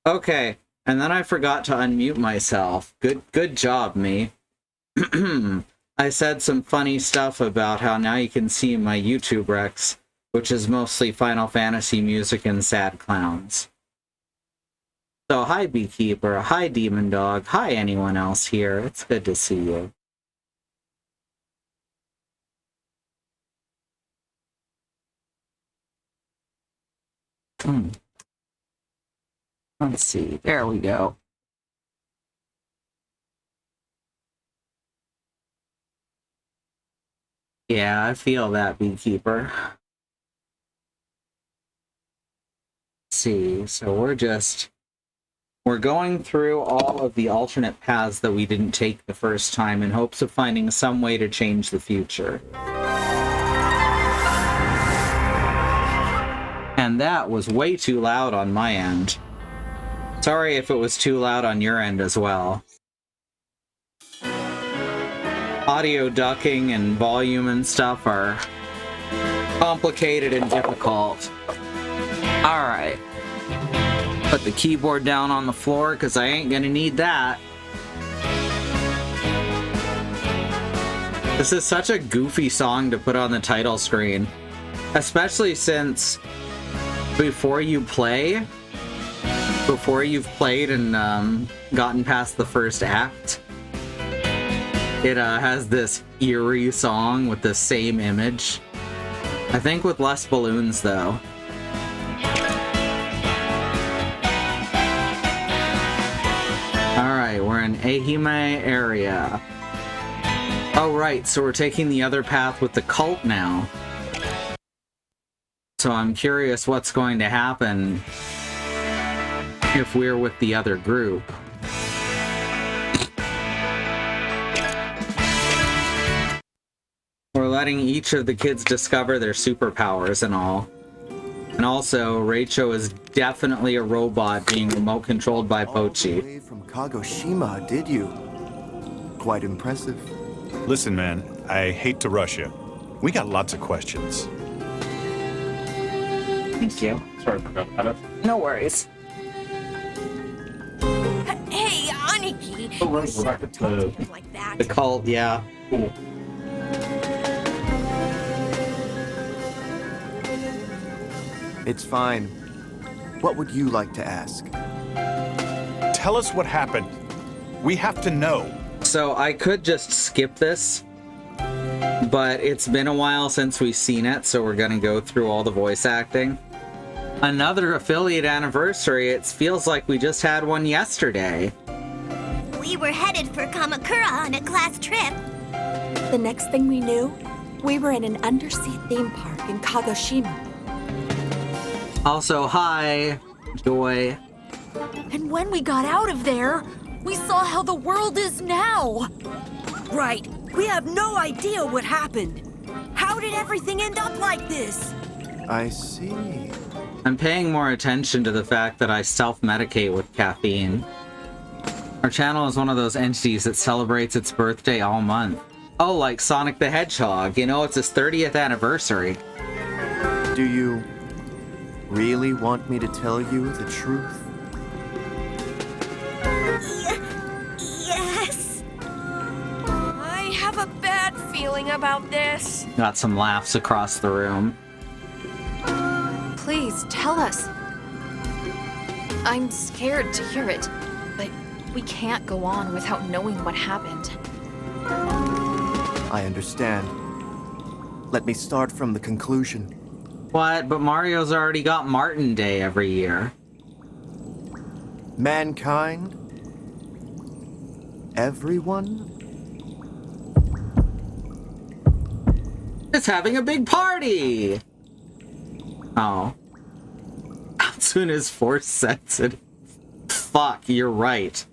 Okay, and then I forgot to unmute myself. Good job, me. I said some funny stuff about how now you can see my YouTube Rex, which is mostly Final Fantasy music and sad clowns. So hi Beekeeper, hi Demon Dog, hi anyone else here. It's good to see you. Let's see, there we go. Yeah, I feel that, Beekeeper. Let's see, so we're going through all of the alternate paths that we didn't take the first time in hopes of finding some way to change the future. And that was way too loud on my end. Sorry if it was too loud on your end as well. Audio ducking and volume and stuff are complicated and difficult. Alright. Put the keyboard down on the floor because I ain't gonna need that. This is such a goofy song to put on the title screen. Especially since before you've played and gotten past the first act, it has this eerie song with the same image. I think with less balloons, though. Alright, we're in Ehime area. Oh, right, so we're taking the other path with the cult now. So I'm curious what's going to happen if we're with the other group. We're letting each of the kids discover their superpowers and all. And also, Reicho is definitely a robot being remote controlled by Pochi. All the way from Kagoshima, did you? Quite impressive. Listen, man, I hate to rush you. We got lots of questions. Thank you. Sorry for that. No worries. Hey, Aniki! Oh, right, we're back at the Like that. The cult, yeah. Cool. It's fine. What would you like to ask? Tell us what happened. We have to know. So I could just skip this, but it's been a while since we've seen it, so we're gonna go through all the voice acting. Another affiliate anniversary. It feels like we just had one yesterday. We were headed for Kamakura on a class trip. The next thing we knew, we were in an undersea theme park in Kagoshima. Also, hi, Joy. And when we got out of there, we saw how the world is now. Right. We have no idea what happened. How did everything end up like this? I see. I'm paying more attention to the fact that I self-medicate with caffeine. Our channel is one of those entities that celebrates its birthday all month. Oh, like Sonic the Hedgehog. You know, it's his 30th anniversary. Do you really want me to tell you the truth? Yes. I have a bad feeling about this. Got some laughs across the room. Please tell us. I'm scared to hear it, but we can't go on without knowing what happened. I understand. Let me start from the conclusion. What? But Mario's already got Martin Day every year. Mankind? Everyone? It's having a big party! Oh. Hatsune is force sensitive. Fuck, you're right.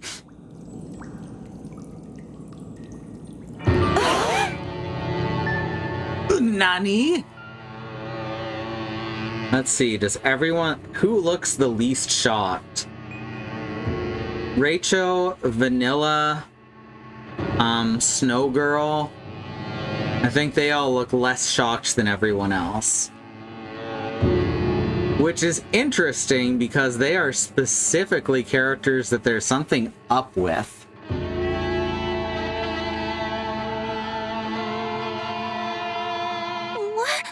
Nani? Let's see, does everyone... Who looks the least shocked? Reicho, Vanilla, Snow Girl. I think they all look less shocked than everyone else. Which is interesting because they are specifically characters that there's something up with. What?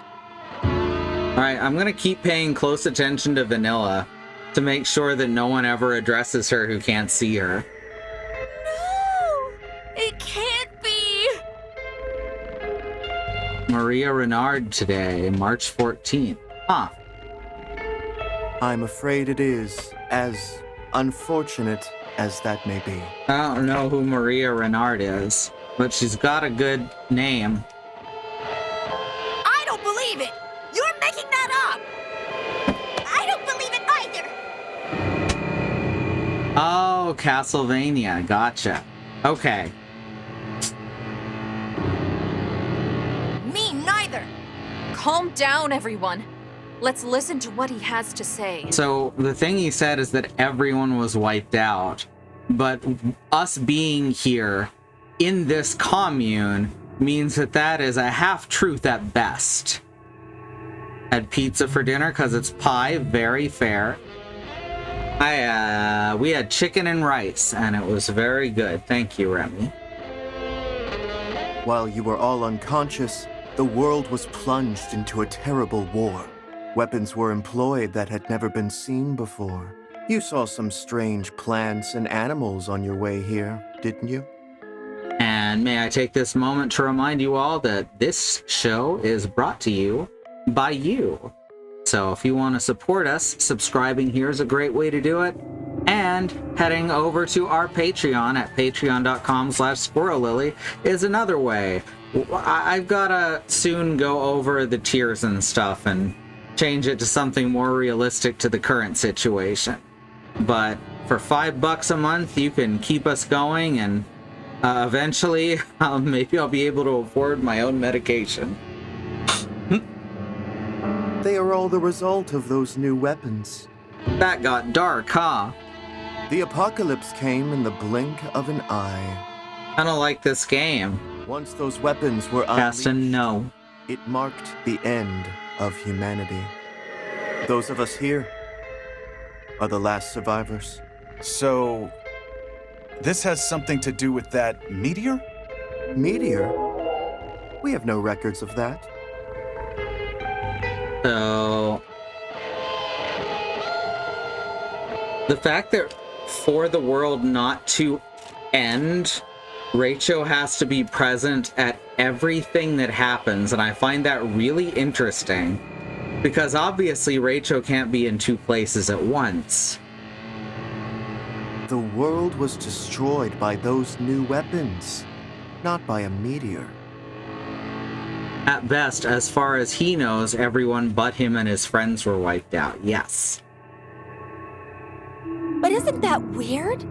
Alright, I'm gonna keep paying close attention to Vanilla to make sure that no one ever addresses her who can't see her. No! It can't be! Maria Renard today, March 14th. Huh. I'm afraid it is, as unfortunate as that may be. I don't know who Maria Renard is, but she's got a good name. I don't believe it! You're making that up! I don't believe it either! Oh, Castlevania. Gotcha. Okay. Me neither! Calm down, everyone. Let's listen to what he has to say. So the thing he said is that everyone was wiped out, but us being here in this commune means that that is a half-truth at best. Had pizza for dinner because it's pie, very fair. We had chicken and rice, and it was very good. Thank you, Remy. While you were all unconscious, the world was plunged into a terrible war. Weapons were employed that had never been seen before. You saw some strange plants and animals on your way here, didn't you? And may I take this moment to remind you all that this show is brought to you by you. So if you want to support us, subscribing here is a great way to do it. And heading over to our Patreon at patreon.com/squirrellily is another way. I've got to soon go over the tiers and stuff and change it to something more realistic to the current situation. But for $5 a month, you can keep us going, and eventually, maybe I'll be able to afford my own medication. They are all the result of those new weapons. That got dark, huh? The apocalypse came in the blink of an eye. I don't like this game. Once those weapons were Caston, unleashed, no. it marked the end of humanity. Those of us here are the last survivors. So, this has something to do with that meteor? Meteor? We have no records of that. So, the fact that for the world not to end, Rachel has to be present at everything that happens, and I find that really interesting, because obviously Rachel can't be in two places at once. The world was destroyed by those new weapons, not by a meteor. At best, as far as he knows, everyone but him and his friends were wiped out, yes. But isn't that weird?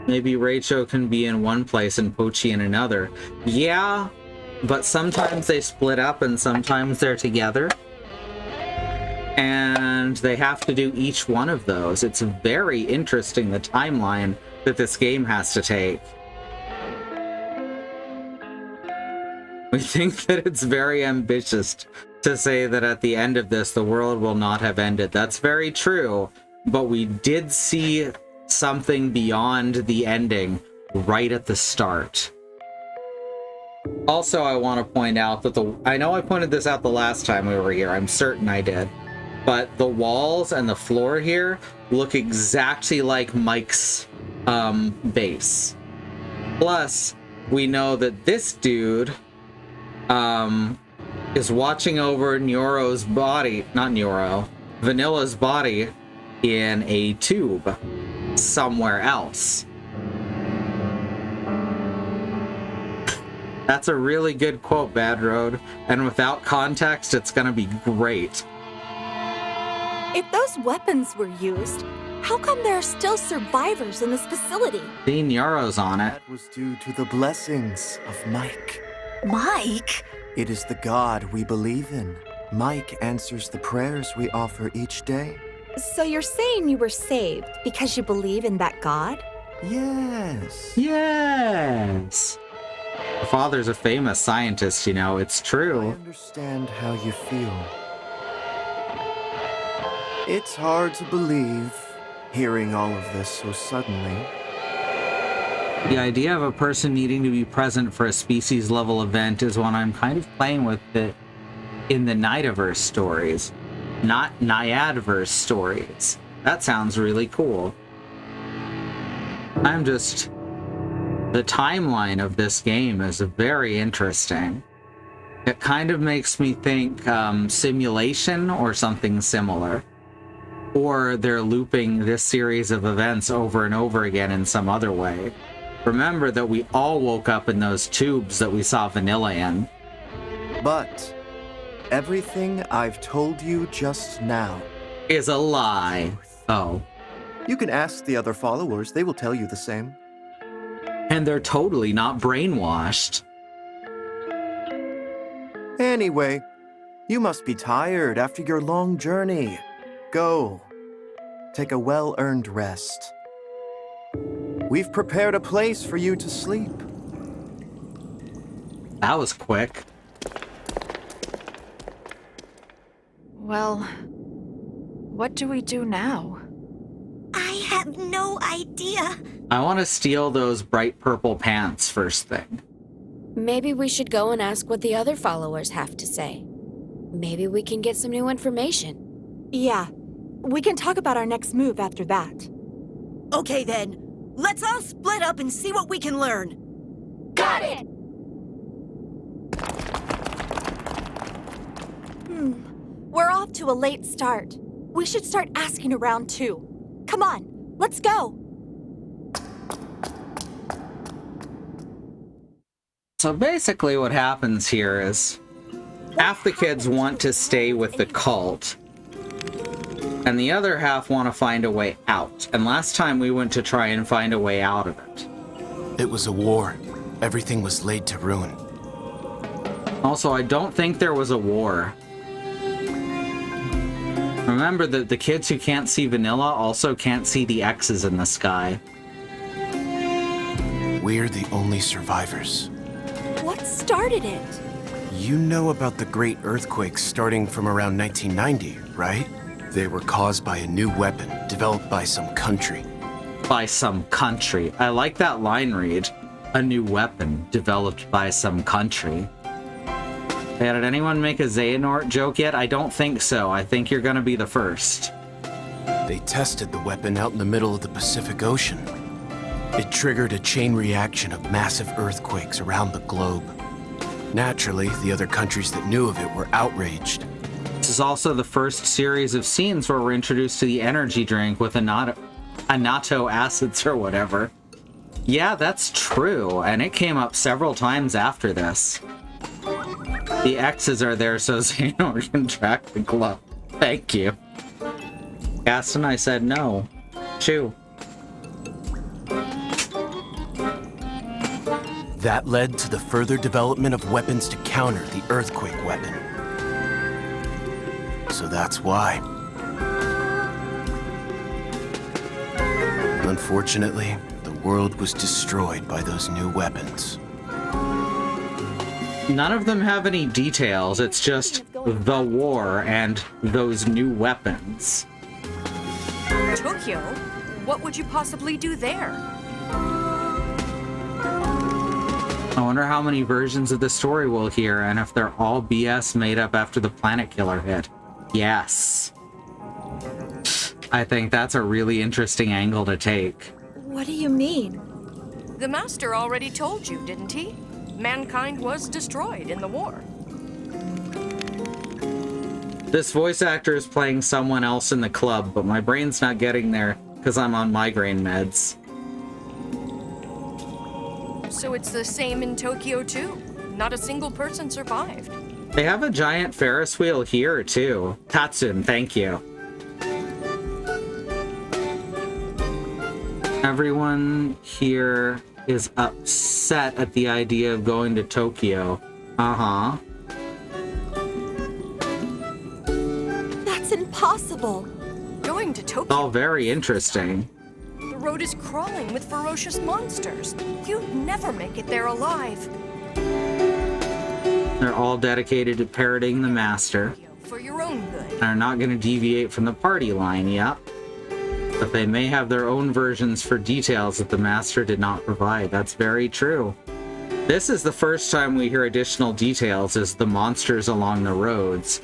Maybe Rachel can be in one place and Pochi in another. Yeah, but sometimes they split up and sometimes they're together. And they have to do each one of those. It's very interesting, the timeline that this game has to take. We think that it's very ambitious to say that at the end of this, the world will not have ended. That's very true, but we did see something beyond the ending right at the start. Also, I want to point out that I know I pointed this out the last time we were here, I'm certain I did, but the walls and the floor here look exactly like Mike's base. Plus, we know that this dude is watching over Neuro's body, not Neuro, Vanilla's body in a tube somewhere else. That's a really good quote, Bad Road, and without context, it's gonna be great. If those weapons were used, how come there are still survivors in this facility? See, Neuro's on it. That was due to the blessings of Mike. Mike? It is the God we believe in. Mike answers the prayers we offer each day. So you're saying you were saved because you believe in that God? Yes. Yes! The father's a famous scientist, you know, it's I true. understand how you feel. It's hard to believe, hearing all of this so suddenly. The idea of a person needing to be present for a species-level event is one I'm kind of playing with it in the Nightiverse stories, not Nyadverse stories. That sounds really cool. The timeline of this game is very interesting. It kind of makes me think simulation or something similar. Or they're looping this series of events over and over again in some other way. Remember that we all woke up in those tubes that we saw Vanilla in. But everything I've told you just now Is a lie. Oh. You can ask the other followers, they will tell you the same. And they're totally not brainwashed. Anyway, you must be tired after your long journey. Go. Take a well-earned rest. We've prepared a place for you to sleep. That was quick. Well, what do we do now? I have no idea. I want to steal those bright purple pants first thing. Maybe we should go and ask what the other followers have to say. Maybe we can get some new information. Yeah, we can talk about our next move after that. Okay then, let's all split up and see what we can learn. Got it! We're off to a late start. We should start asking around too. Come on, let's go! So basically what happens here is half the kids want to stay with the cult, and the other half want to find a way out. And last time we went to try and find a way out of it. It was a war. Everything was laid to ruin. Also, I don't think there was a war. Remember that the kids who can't see Vanilla also can't see the X's in the sky. We're the only survivors. What started it? You know about the great earthquakes starting from around 1990, right? They were caused by a new weapon developed by some country. By some country. I like that line read. A new weapon developed by some country. Hey, did anyone make a Xehanort joke yet? I don't think so. I think you're gonna be the first. They tested the weapon out in the middle of the Pacific Ocean. It triggered a chain reaction of massive earthquakes around the globe. Naturally, the other countries that knew of it were outraged. This is also the first series of scenes where we're introduced to the energy drink with Anato acids or whatever. Yeah, that's true, and it came up several times after this. The X's are there so Xehanort can track the glow. Thank you. Gaston, I said no. Chew. That led to the further development of weapons to counter the earthquake weapon. So that's why. Unfortunately, the world was destroyed by those new weapons. None of them have any details. It's just the war and those new weapons. Tokyo? What would you possibly do there? I wonder how many versions of the story we'll hear and if they're all BS made up after the Planet Killer hit. Yes. I think that's a really interesting angle to take. What do you mean? The Master already told you, didn't he? Mankind was destroyed in the war. This voice actor is playing someone else in the club, but my brain's not getting there because I'm on migraine meds. So it's the same in Tokyo too. Not a single person survived. They have a giant Ferris wheel here too. Tatsun, thank you. Everyone here is upset at the idea of going to Tokyo. Uh-huh. That's impossible. Going to Tokyo. All very interesting. The road is crawling with ferocious monsters. You'd never make it there alive. They're all dedicated to parroting the Master. for your own good. Are not going to deviate from the party line, yep. But they may have their own versions for details that the Master did not provide. That's very true. This is the first time we hear additional details as the monsters along the roads.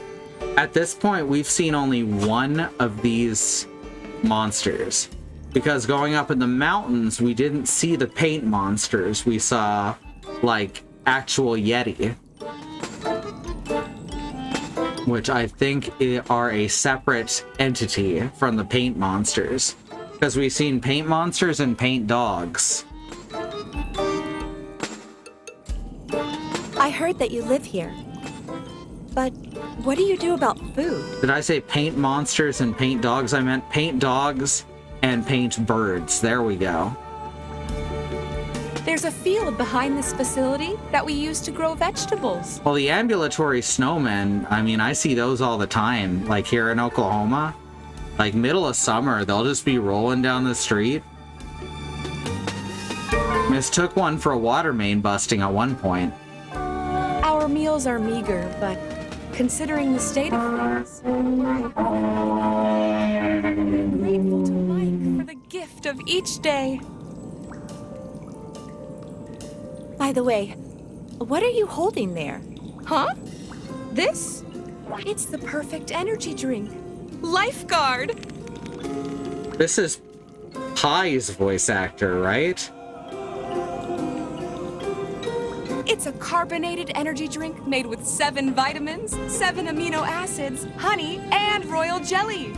At this point, we've seen only one of these monsters. Because going up in the mountains, we didn't see the paint monsters. We saw, like, actual Yeti. Which I think are a separate entity from the paint monsters. Because we've seen paint monsters and paint dogs. I heard that you live here. But what do you do about food? Did I say paint monsters and paint dogs? I meant paint dogs and paint birds. There we go. There's a field behind this facility that we use to grow vegetables. Well, the ambulatory snowmen, I mean, I see those all the time. Like here in Oklahoma, like middle of summer, they'll just be rolling down the street. Mistook one for a water main busting at one point. Our meals are meager, but considering the state of things, we're grateful to Mike for the gift of each day. By the way, what are you holding there? Huh? This? It's the perfect energy drink. Lifeguard! This is Pie's voice actor, right? It's a carbonated energy drink made with 7 vitamins, 7 amino acids, honey, and royal jelly.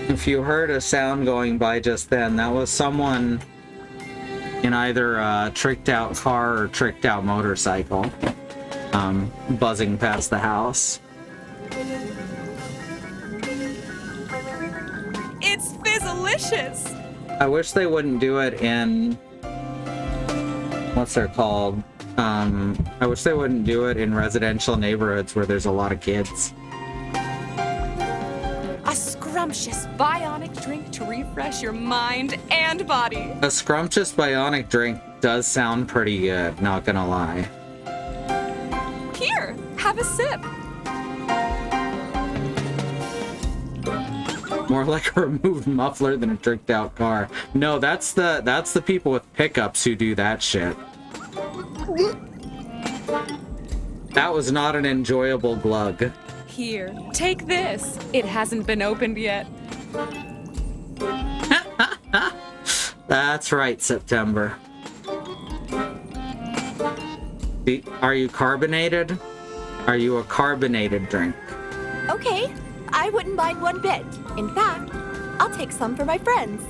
If you heard a sound going by just then, that was someone in either a tricked out car or tricked out motorcycle, buzzing past the house. It's fizzalicious! I wish they wouldn't do it in... what's they're called? I wish they wouldn't do it in residential neighborhoods where there's a lot of kids. A scrumptious bionic drink to refresh your mind and body. A scrumptious bionic drink does sound pretty good, not gonna lie. Here, have a sip. More like a removed muffler than a tricked out car. No, that's the people with pickups who do that shit. That was not an enjoyable glug. Here, take this. It hasn't been opened yet. That's right, September. Are you carbonated? Are you a carbonated drink? Okay, I wouldn't mind one bit. In fact, I'll take some for my friends.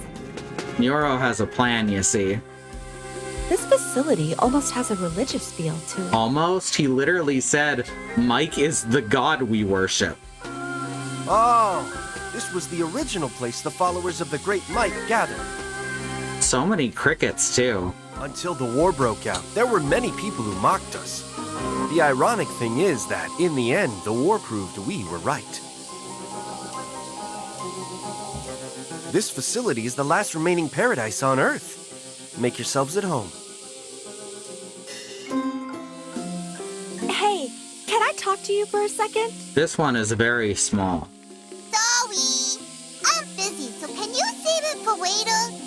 Nero has a plan, you see. This facility almost has a religious feel to it. Almost? He literally said, Mike is the god we worship. Oh, this was the original place the followers of the Great Mike gathered. So many crickets, too. Until the war broke out, there were many people who mocked us. The ironic thing is that, in the end, the war proved we were right. This facility is the last remaining paradise on Earth. Make yourselves at home. Hey, can I talk to you for a second? This one is very small. Sorry, I'm busy, so can you save it for later?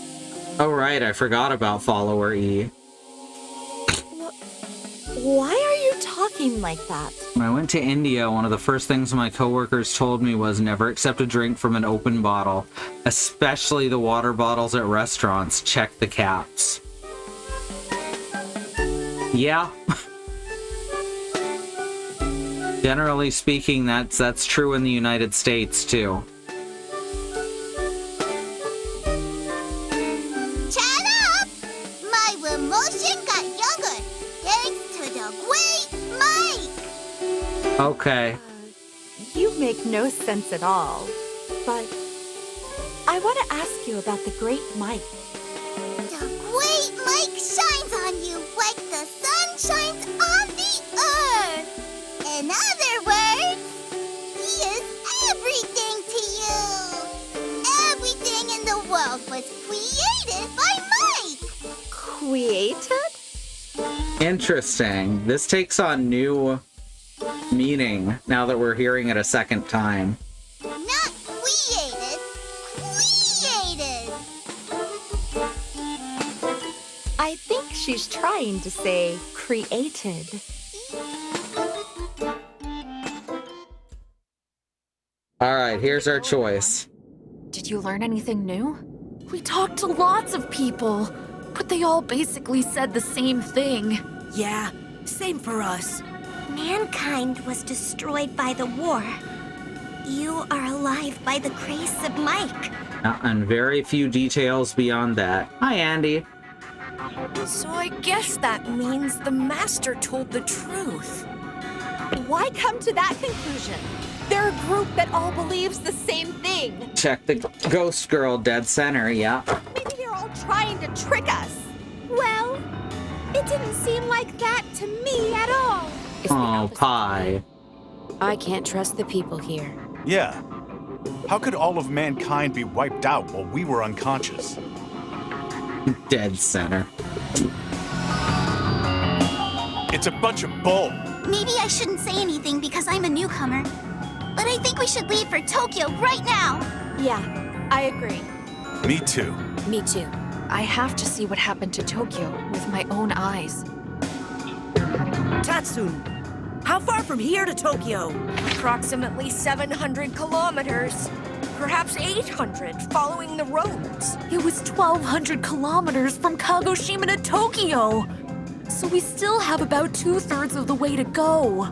Oh right, I forgot about follower E. Why are you talking like that? When I went to India, one of the first things my coworkers told me was never accept a drink from an open bottle, especially the water bottles at restaurants. Check the caps. Yeah. Generally speaking, that's true in the United States too. Shut up! My emotion got younger thanks to the Great Mike! Okay. You make no sense at all. But I want to ask you about the Great Mike. The Great Mike shines on you like the sun shines on the earth. In other words, he is everything to you. Everything in the world was created by Mike. Created? Interesting. This takes on new meaning now that we're hearing it a second time. Not created. Created. I think she's trying to say created. Alright, here's our choice. Did you learn anything new? We talked to lots of people, but they all basically said the same thing. Yeah, same for us. Mankind was destroyed by the war. You are alive by the grace of Mike. And very few details beyond that. Hi, Andy. So I guess that means the Master told the truth. Why come to that conclusion? They're a group that all believes the same thing. Check the ghost girl dead center, yeah. Maybe they're all trying to trick us. Well, it didn't seem like that to me at all. Oh, Pie. I can't trust the people here. Yeah. How could all of mankind be wiped out while we were unconscious? Dead center. It's a bunch of bull. Maybe I shouldn't say anything because I'm a newcomer. But I think we should leave for Tokyo right now. Yeah, I agree. Me too. Me too. I have to see what happened to Tokyo with my own eyes. Tatsun, how far from here to Tokyo? Approximately 700 kilometers. Perhaps 800, following the roads. It was 1,200 kilometers from Kagoshima to Tokyo. So we still have about 2/3 of the way to go.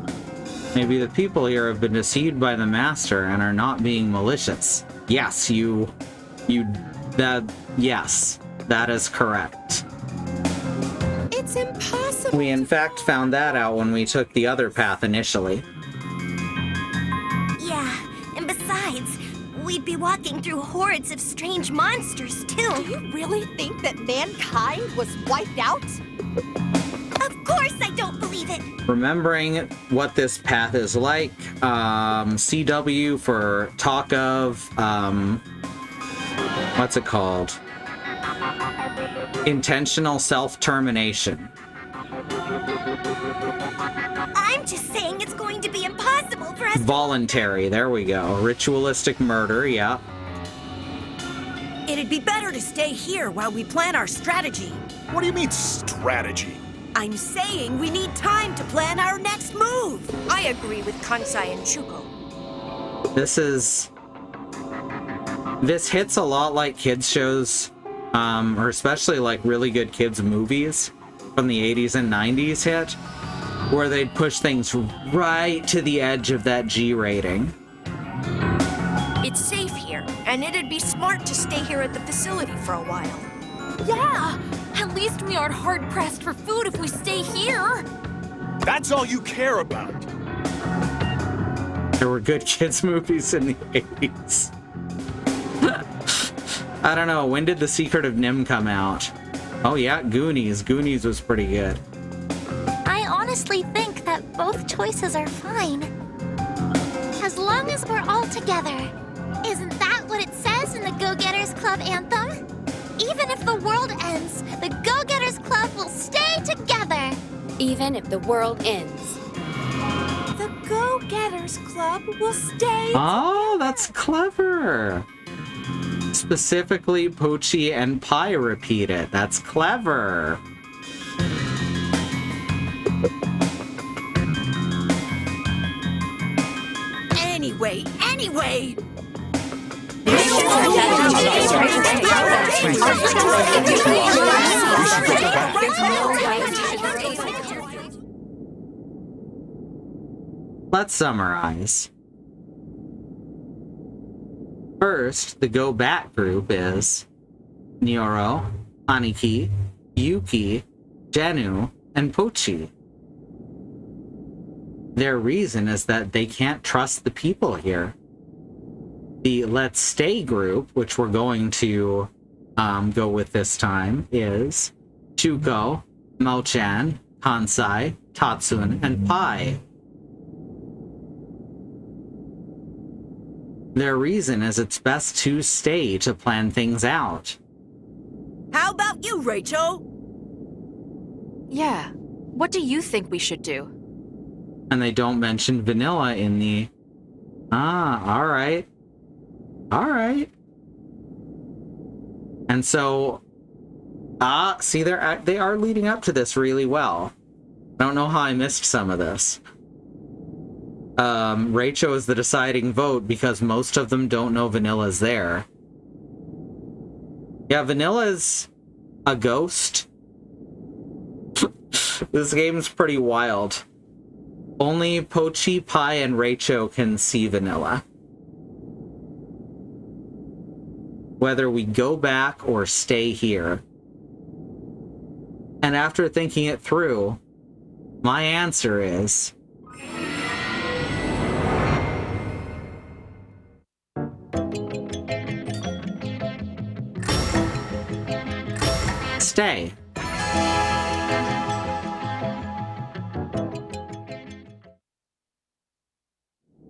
Maybe the people here have been deceived by the Master and are not being malicious. Yes, yes, that is correct. It's impossible. We in fact found that out when we took the other path initially. Yeah, and besides, we'd be walking through hordes of strange monsters, too. Do you really think that mankind was wiped out? Of course I don't believe it. Remembering what this path is like, CW for talk of, what's it called? Intentional self-termination. I'm just saying it's going to be impossible for us. Voluntary, there we go. Ritualistic murder, yeah. It'd be better to stay here while we plan our strategy. What do you mean, strategy? I'm saying we need time to plan our next move. I agree with Kansai and Shuko. This hits a lot like kids shows, or especially like really good kids movies from the 80s and 90s hit, where they'd push things right to the edge of that G rating. It's safe here, and it'd be smart to stay here at the facility for a while. Yeah, at least we aren't hard-pressed for food if we stay here. That's all you care about. There were good kids movies in the 80s. I don't know, when did The Secret of NIMH come out? Oh yeah, Goonies. Goonies was pretty good. I honestly think that both choices are fine. As long as we're all together. Isn't that what it says in the Go-Getters Club anthem? Even if the world ends, the Go-Getters Club will stay together. Even if the world ends. The Go-Getters Club will stay. Oh, that's clever. Specifically, Pochi and Pi repeat it. That's clever. Anyway. Let's summarize. First, the Go Back group is Nyoro, Aniki, Yuki, Jenu, and Pochi. Their reason is that they can't trust the people here. The Let's Stay group, which we're going to go with this time, is Shuko, Mao-chan, Kansai, Tatsun, and Pai. Their reason is it's best to stay to plan things out. How about you, Rachel? Yeah. What do you think we should do? And they don't mention vanilla in the... Ah, alright. Alright. And so... see, they are leading up to this really well. I don't know how I missed some of this. Rachel is the deciding vote because most of them don't know Vanilla's there. Yeah, Vanilla's a ghost. This game's pretty wild. Only Pochi, Pi, and Rachel can see Vanilla. Whether we go back or stay here. And after thinking it through, my answer is... stay.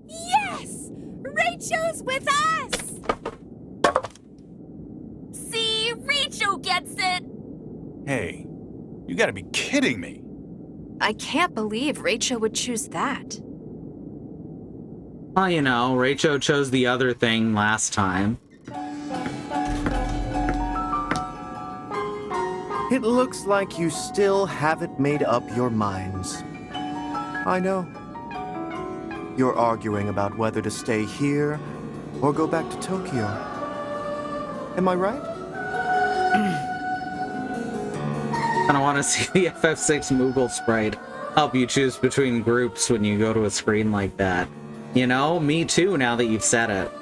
Yes! Rachel's with us! See, Rachel gets it! Hey, you gotta be kidding me. I can't believe Rachel would choose that. Well, you know, Rachel chose the other thing last time. It looks like you still haven't made up your minds. I know. You're arguing about whether to stay here or go back to Tokyo. Am I right? I don't want to see the FF6 Moogle sprite help you choose between groups when you go to a screen like that. You know, me too, now that you've said it.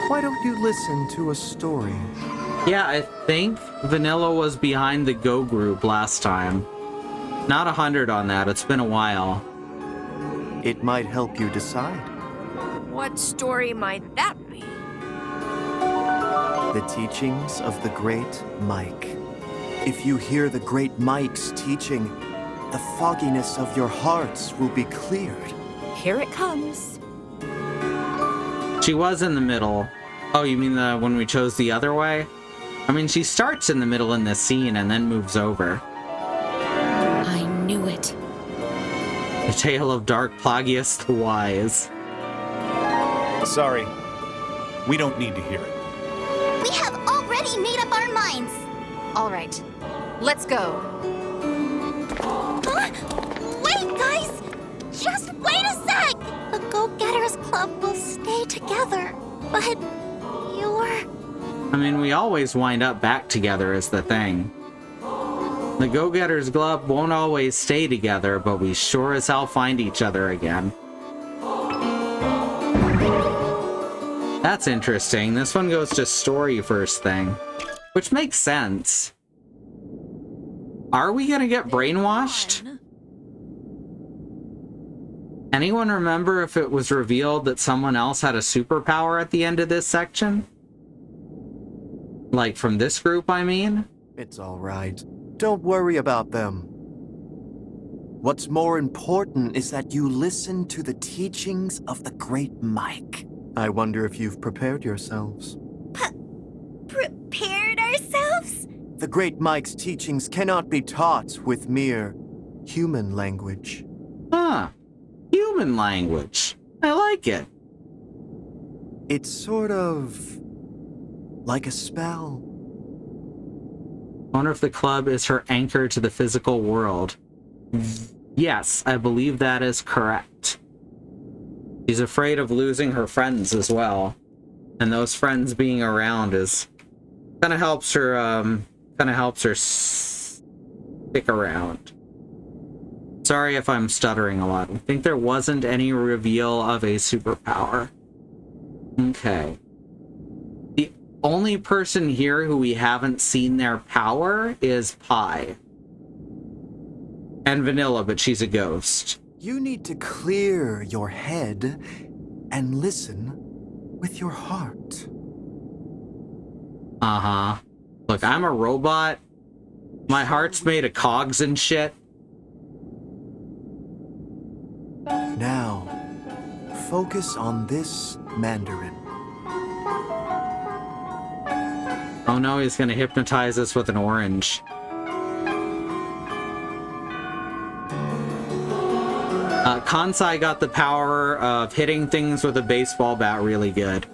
Why don't you listen to a story? Yeah, I think Vanilla was behind the Go group last time. Not 100 on that, it's been a while. It might help you decide. What story might that be? The teachings of the Great Mike. If you hear the Great Mike's teaching, the fogginess of your hearts will be cleared. Here it comes. She was in the middle. Oh, you mean when we chose the other way? I mean, she starts in the middle in this scene and then moves over. I knew it. The tale of Dark Plagius the Wise. Sorry. We don't need to hear it. We have already made up our minds. All right, let's go. Wait, guys! Just wait a sec! The Go-Getters Club will stay together, but you're... I mean, we always wind up back together is the thing. The Go-Getters Club won't always stay together, but we sure as hell find each other again. That's interesting. This one goes to story first thing, which makes sense. Are we gonna get brainwashed? Anyone remember if it was revealed that someone else had a superpower at the end of this section? Like from this group, I mean? It's all right. Don't worry about them. What's more important is that you listen to the teachings of the Great Mike. I wonder if you've prepared yourselves. Prepared ourselves? The Great Mike's teachings cannot be taught with mere human language. Huh. Human language. I like it. It's sort of like a spell. Wonder if the club is her anchor to the physical world. Yes, I believe that is correct. She's afraid of losing her friends as well. And those friends being around is kind of helps her stick around. Sorry if I'm stuttering a lot. I think there wasn't any reveal of a superpower. Okay. The only person here who we haven't seen their power is Pi. And Vanilla, but she's a ghost. You need to clear your head and listen with your heart. Uh-huh. Look, I'm a robot. My heart's made of cogs and shit. Now, focus on this Mandarin. Oh no, he's gonna hypnotize us with an orange. Kansai got the power of hitting things with a baseball bat really good.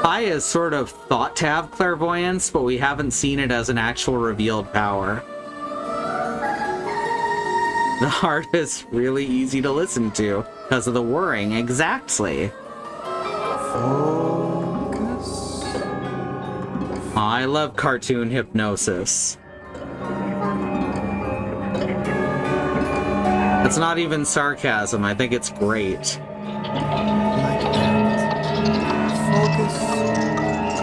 Pai is sort of thought to have clairvoyance, but we haven't seen it as an actual revealed power. The heart is really easy to listen to because of the whirring. Exactly. Focus. I love cartoon hypnosis. It's not even sarcasm. I think it's great. Like that. Focus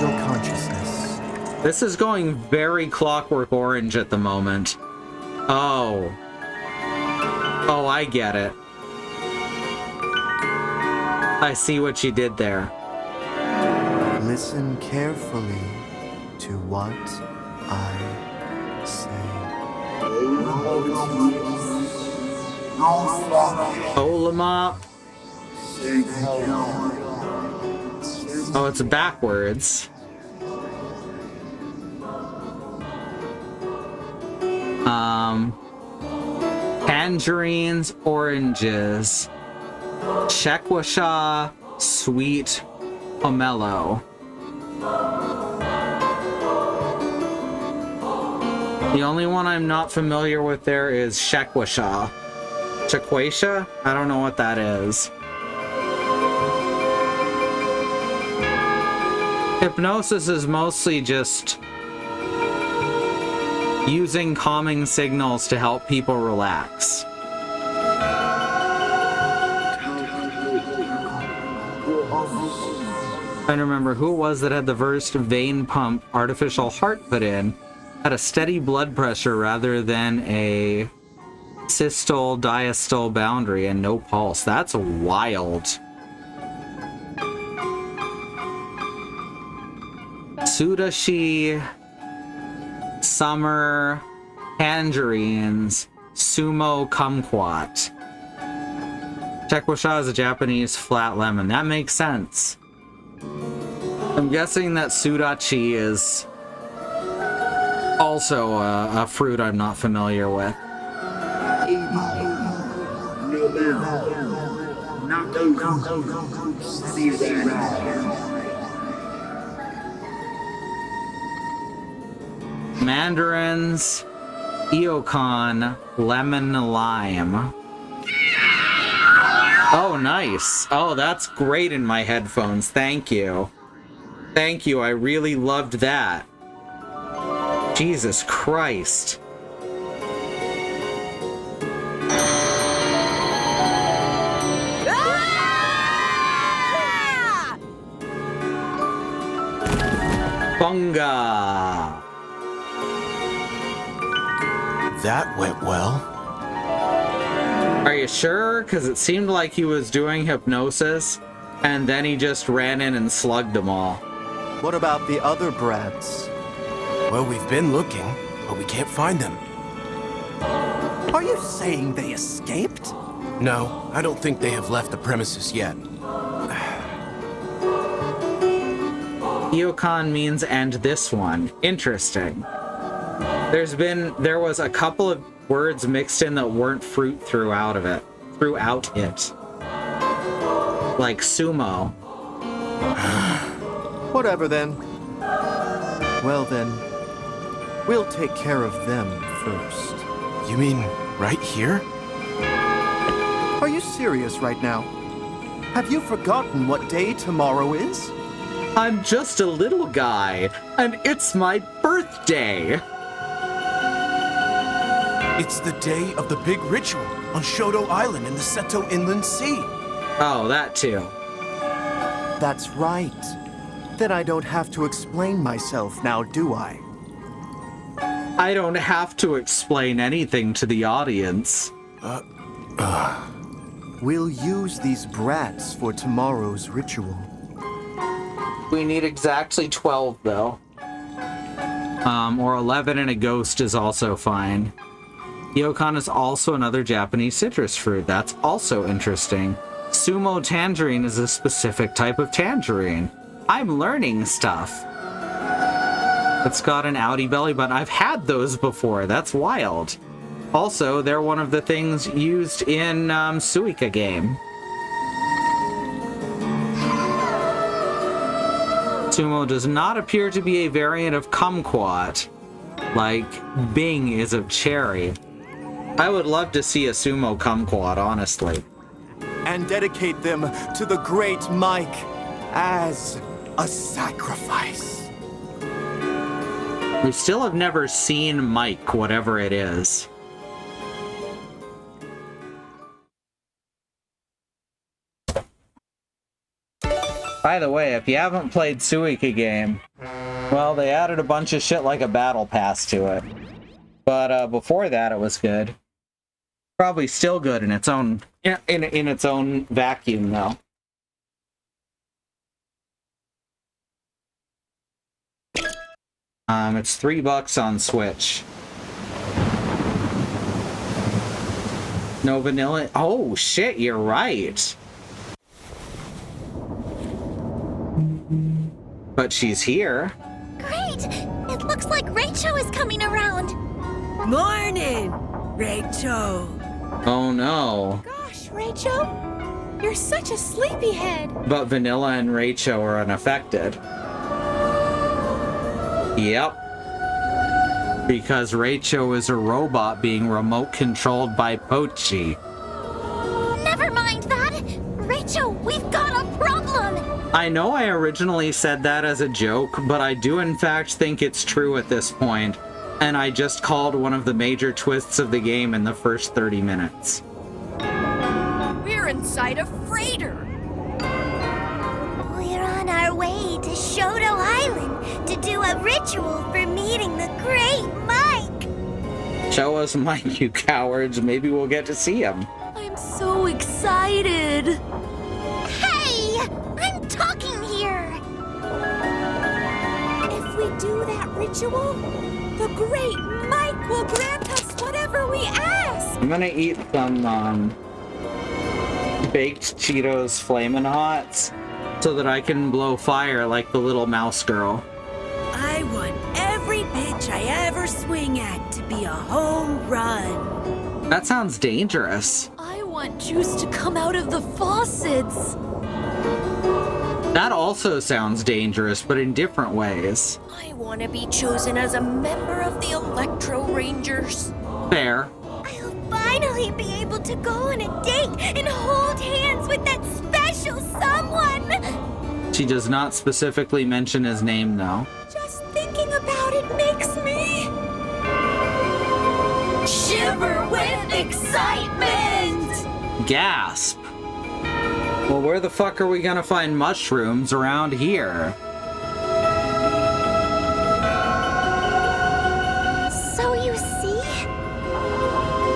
your consciousness. This is going very Clockwork Orange at the moment. Oh. Oh, I get it. I see what you did there. Listen carefully to what I say. Olamop. Oh, it's backwards. Tangerines, oranges. Shekwasha, sweet pomelo. The only one I'm not familiar with there is Shekwasha. Shekwasha? I don't know what that is. Hypnosis is mostly just using calming signals to help people relax. I remember who it was that had the first vein pump artificial heart put in, had a steady blood pressure rather than a systole diastole boundary and no pulse. That's wild. Sudashi, summer, tangerines, sumo kumquat. Shekwasha is a Japanese flat lemon. That makes sense. I'm guessing that Sudachi is also a fruit I'm not familiar with. Mandarins, Eocon, lemon, lime. Oh, nice. Oh, that's great in my headphones. Thank you. Thank you. I really loved that. Jesus Christ. Bunga. That went well. Are you sure? Because it seemed like he was doing hypnosis, and then he just ran in and slugged them all. What about the other brats? Well, we've been looking, but we can't find them. Are you saying they escaped? No, I don't think they have left the premises yet. Eocon means "and this one." Interesting. There was a couple of words mixed in that weren't fruit throughout it. Like sumo. Whatever then. Well then, we'll take care of them first. You mean right here? Are you serious right now? Have you forgotten what day tomorrow is? I'm just a little guy, and it's my birthday. It's the day of the big ritual on Shoto Island in the Seto Inland Sea. Oh, that too. That's right. Then I don't have to explain myself now, do I? I don't have to explain anything to the audience. We'll use these brats for tomorrow's ritual. We need exactly 12, though. Or 11 and a ghost is also fine. Eocon is also another Japanese citrus fruit. That's also interesting. Sumo tangerine is a specific type of tangerine. I'm learning stuff. It's got an outie belly button. I've had those before. That's wild. Also, they're one of the things used in Suika game. Sumo does not appear to be a variant of Kumquat, like Bing is of Cherry. I would love to see a Sumo Kumquat, honestly. And dedicate them to the great Mike as a sacrifice. We still have never seen Mike, whatever it is. By the way, if you haven't played Suika game, well, they added a bunch of shit like a battle pass to it. But before that, it was good. Probably still good in its own in its own vacuum, though. It's $3 on Switch. No vanilla. Oh shit, you're right. But she's here. Great! It looks like Rachel is coming around. Morning, Rachel. Oh no. Gosh, Rachel, you're such a sleepyhead. But Vanilla and Rachel are unaffected. Yep. Because Rachel is a robot being remote controlled by Pochi. Never mind that. Rachel, we've got a problem. I know I originally said that as a joke, but I do in fact think it's true at this point, and I just called one of the major twists of the game in the first 30 minutes. We're inside a freighter. We're on our way to Shoto Island to do a ritual for meeting the great Mike. Show us Mike, you cowards. Maybe we'll get to see him. I'm so excited. Hey! I'm talking here! If we do that ritual, the great Mike will grant us whatever we ask. I'm gonna eat some baked Cheetos Flamin' Hots so that I can blow fire like the little mouse girl. I want every pitch I ever swing at to be a home run. That sounds dangerous. I want juice to come out of the faucets. That also sounds dangerous, but in different ways. I want to be chosen as a member of the Electro Rangers. Fair. I'll finally be able to go on a date and hold hands with that special someone. She does not specifically mention his name, though. Just thinking about it makes me Shiver with excitement! Gasp. Well, where the fuck are we gonna find mushrooms around here? So you see?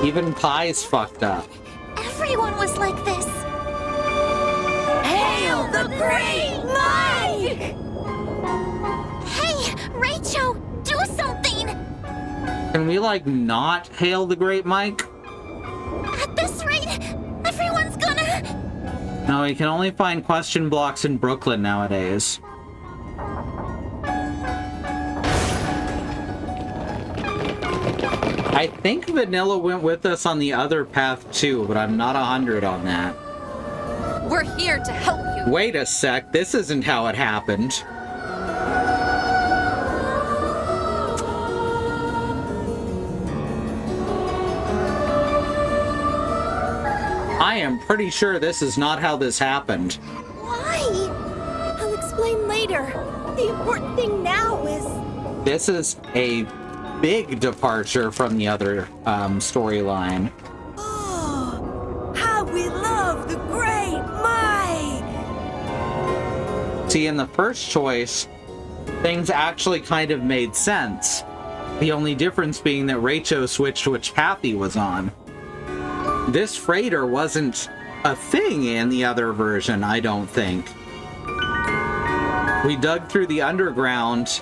Even Pie's fucked up. Everyone was like this. Hail the great Mike! Hey, Rachel, do something! Can we, like, not hail the Great Mike? At this rate, everyone's gonna... No, you can only find question blocks in Brooklyn nowadays. I think Vanilla went with us on the other path too, but I'm not 100 on that. We're here to help you. Wait a sec, this isn't how it happened. I am pretty sure this is not how this happened. Why? I'll explain later. The important thing now is... This is a big departure from the other storyline. Oh, how we love the great Mike! See, in the first choice, things actually kind of made sense. The only difference being that Rachel switched which path he was on. This freighter wasn't a thing in the other version, I don't think. We dug through the underground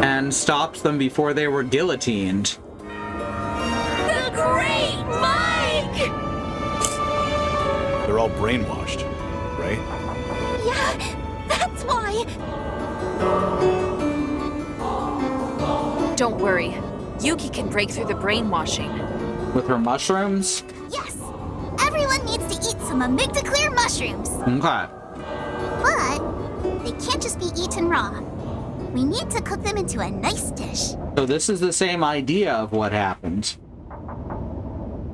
and stopped them before they were guillotined. The great Mike! They're all brainwashed, right? Yeah, that's why. Don't worry. Yuki can break through the brainwashing. With her mushrooms? Yes, everyone needs to eat some amygdaclear mushrooms. Okay. But they can't just be eaten raw. We need to cook them into a nice dish. So this is the same idea of what happened,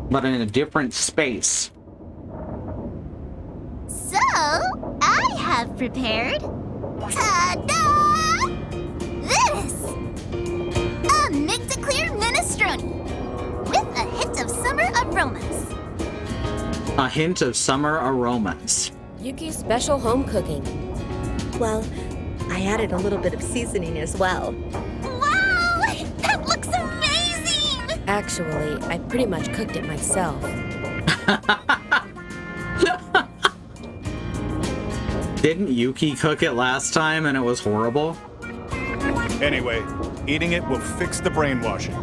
but in a different space. So, I have prepared, ta-da! This! Amygdaclear minestrone, with a hint of summer aromas. A hint of summer aromas. Yuki's special home cooking. Well, I added a little bit of seasoning as well. Wow! That looks amazing! Actually, I pretty much cooked it myself. Didn't Yuki cook it last time and it was horrible? Anyway, eating it will fix the brainwashing.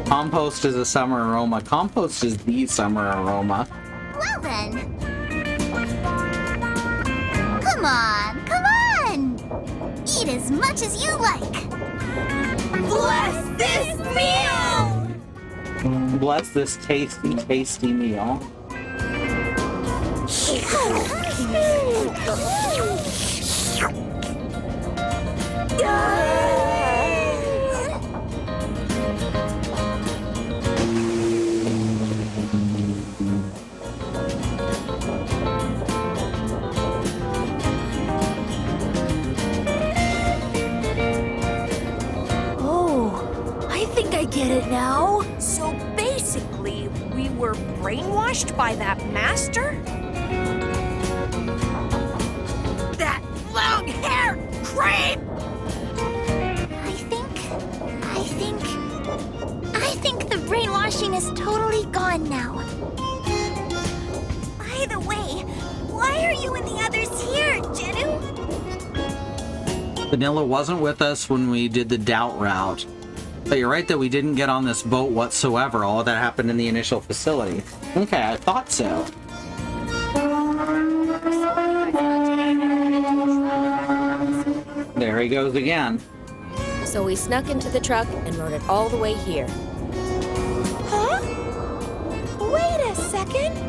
Compost is a summer aroma. Compost is the summer aroma. Well then. Come on, come on! Eat as much as you like. Bless this meal! Bless this tasty, tasty meal. Oh, I think I get it now. So basically, we were brainwashed by that master? That long-haired creep! I think the brainwashing is totally gone now. By the way, why are you and the others here, Jenu? Vanilla wasn't with us when we did the doubt route. But you're right that we didn't get on this boat whatsoever. All of that happened in the initial facility. Okay, I thought so. There he goes again. So we snuck into the truck and rode it all the way here. Huh? Wait a second.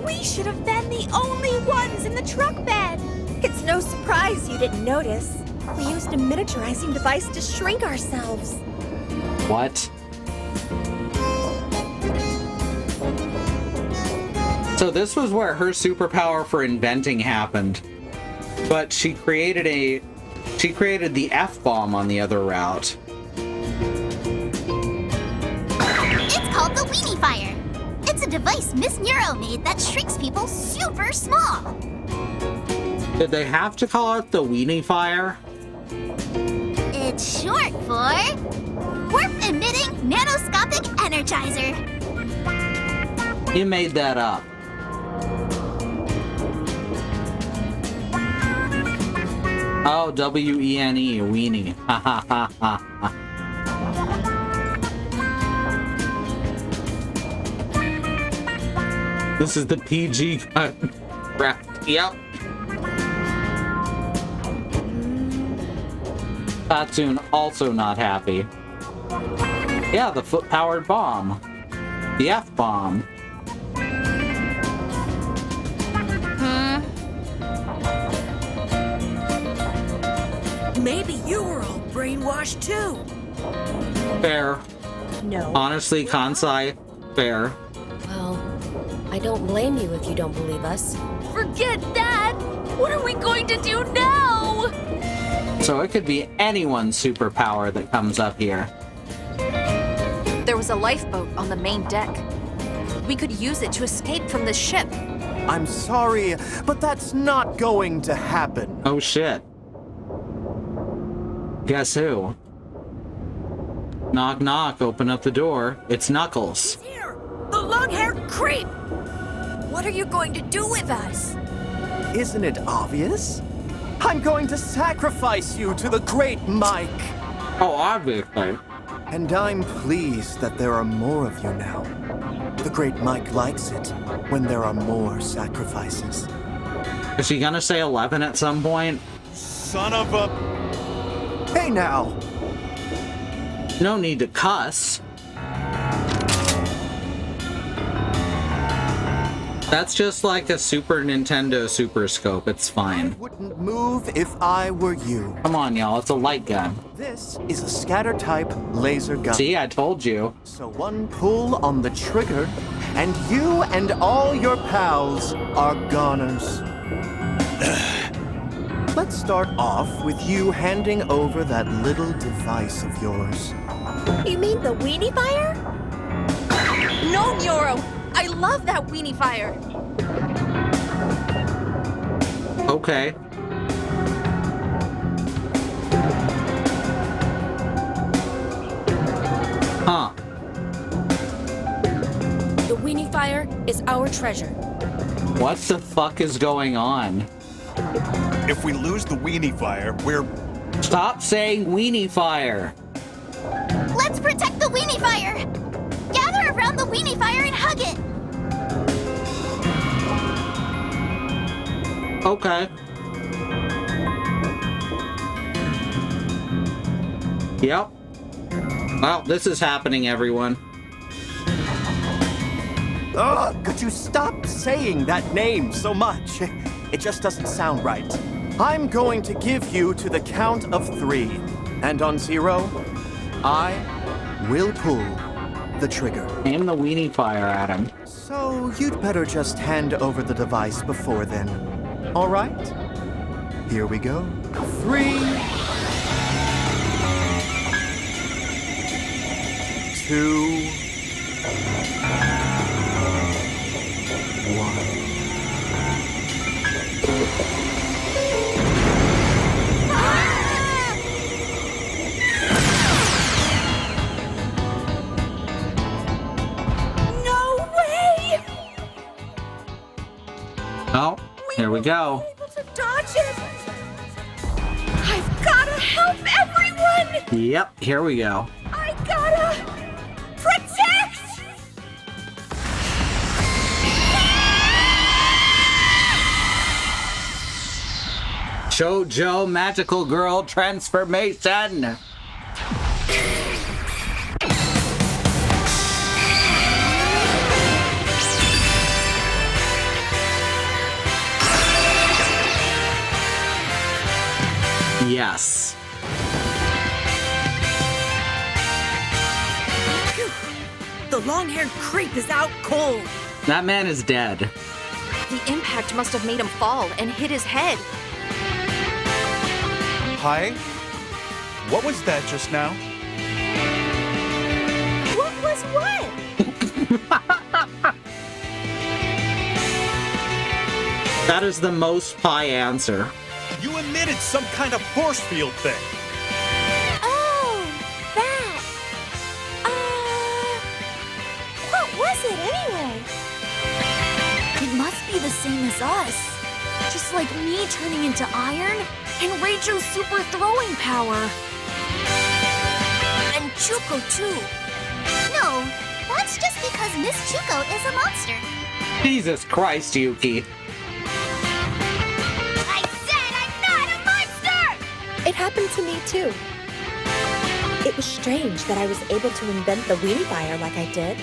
We should have been the only ones in the truck bed. It's no surprise you didn't notice. We used a miniaturizing device to shrink ourselves. What? So this was where her superpower for inventing happened. But she created the F-bomb on the other route. It's called the Weenie Fire. It's a device Miss Nero made that shrinks people super small. Did they have to call it the Weenie Fire? It's short for Warp Emitting Nanoscopic Energizer. You made that up. Oh, W-E-N-E, weenie. Ha ha ha ha ha. This is the PG cut. Yep. Tatsun also not happy. Yeah, the foot-powered bomb. The F-bomb. Maybe you were all brainwashed too. Fair. No. Honestly, Kansai, fair. Well, I don't blame you if you don't believe us. Forget that! What are we going to do now? So it could be anyone's superpower that comes up here. There was a lifeboat on the main deck. We could use it to escape from the ship. I'm sorry, but that's not going to happen. Oh shit. Guess who? Knock knock, open up the door. It's Knuckles. Here, the long-haired creep! What are you going to do with us? Isn't it obvious? I'm going to sacrifice you to the Great Mike. Oh, obviously. And I'm pleased that there are more of you now. The Great Mike likes it when there are more sacrifices. Is he gonna say 11 at some point? Son of a... Hey now! No need to cuss. That's just like a Super Nintendo Super Scope. It's fine. Wouldn't move if I were you. Come on, y'all. It's a light gun. This is a scatter-type laser gun. See, I told you. So one pull on the trigger, and you and all your pals are goners. Let's start off with you handing over that little device of yours. You mean the weenie fire? No, Nyoro! I love that weenie fire! Okay. Huh. The weenie fire is our treasure. What the fuck is going on? If we lose the weenie fire, we're... Stop saying weenie fire! Let's protect the weenie fire! Gather around the weenie fire and hug it! Okay. Yep. Well, this is happening, everyone. Ugh, could you stop saying that name so much? It just doesn't sound right. I'm going to give you to the count of 3. And on 0, I will pull the trigger. Aim the weenie fire at him. So you'd better just hand over the device before then. All right? Here we go. 3, 2, 1. No way! Oh, here we go. Able to dodge it! I've gotta help everyone! Yep, here we go. I gotta protect! Shoujo Magical Girl Transformation! Yes. The long-haired creep is out cold. That man is dead. The impact must have made him fall and hit his head. Hi? What was that just now? What was what? That is the most pie answer. You emitted some kind of force field thing. Oh, that. What was it anyway? It must be the same as us. Just like me turning into iron and Reicho's super throwing power. And Chuko too. No, that's just because Miss Chuko is a monster. Jesus Christ, Yuki. I said I'm not a monster! It happened to me too. It was strange that I was able to invent the weenie fire like I did.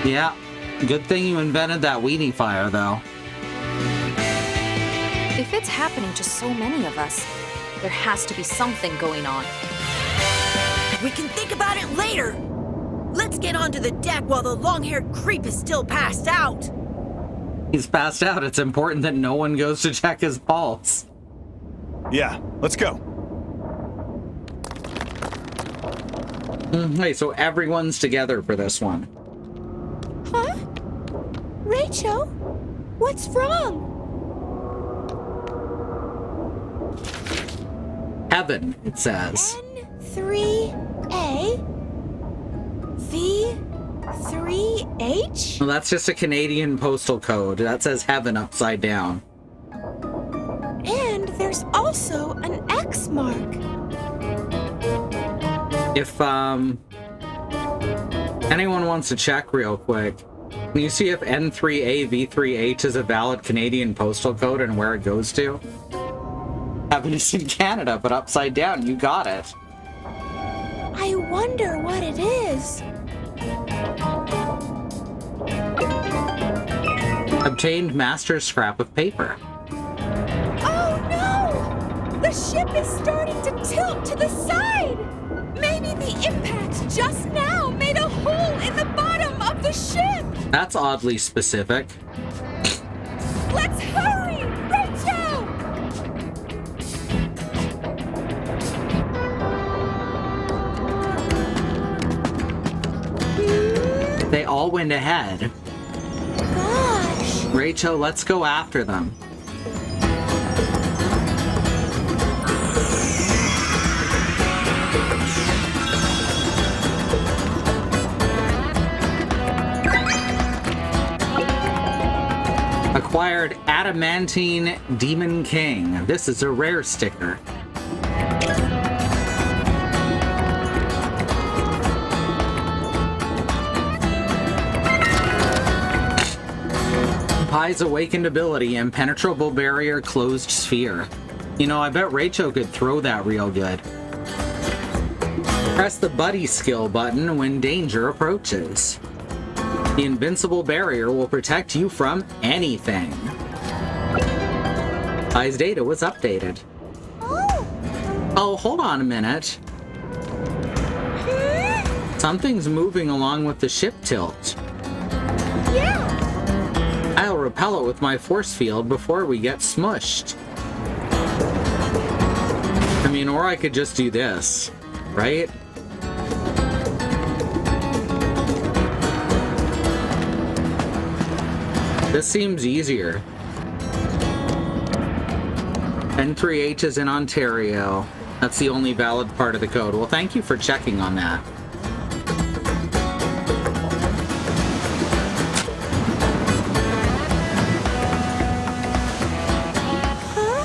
Yeah, good thing you invented that weenie fire, though. If it's happening to so many of us, there has to be something going on. We can think about it later. Let's get onto the deck while the long-haired creep is still passed out. He's passed out. It's important that no one goes to check his pulse. Yeah, let's go. Hey, so everyone's together for this one. Huh? Rachel? What's wrong? Heaven, it says. N3A V3H? Well, that's just a Canadian postal code. That says heaven upside down. And there's also an X mark. If, anyone wants to check real quick, can you see if N3A V3H is a valid Canadian postal code and where it goes to? Heaven is in Canada, but upside down. You got it. I wonder what it is. Obtained master scrap of paper. Oh no! The ship is starting to tilt to the side! Maybe the impact just now made a hole in the bottom of the ship! That's oddly specific. Let's hurry! Rachel! They all went ahead. Gosh! Rachel, let's go after them. Acquired Adamantine Demon King. This is a rare sticker. Pai's awakened ability, impenetrable barrier, closed sphere. You know, I bet Rachel could throw that real good. Press the buddy skill button when danger approaches. The invincible barrier will protect you from anything. Pai's data was updated. Oh, hold on a minute. Something's moving along with the ship tilt. Yeah! I'll repel it with my force field before we get smushed. I mean, or I could just do this, right? This seems easier. N3H is in Ontario. That's the only valid part of the code. Well, thank you for checking on that. Huh?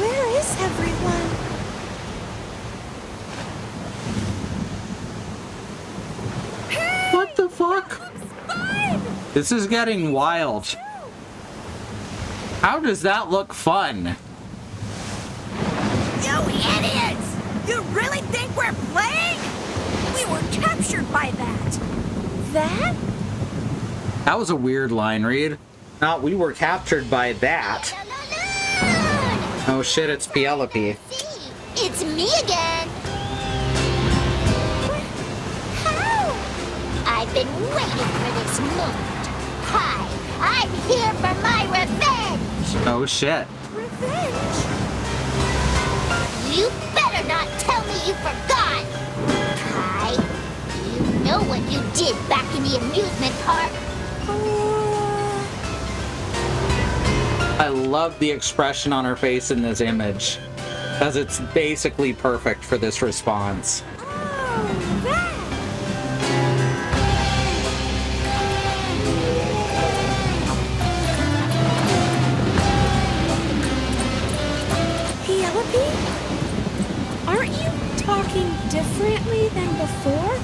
Where is everyone? What the fuck? This is getting wild. How does that look fun? You idiots! You really think we're playing? We were captured by that. That? That was a weird line read. No, we were captured by that. Oh shit, it's Penelope. It's me again. How? I've been waiting for this moment. Hi, I'm here for my revenge. Oh shit. Revenge? You better not tell me you forgot. Hi, you know what you did back in the amusement park. I love the expression on her face in this image, because it's basically perfect for this response. Oh, that. Penelope? Aren't you talking differently than before?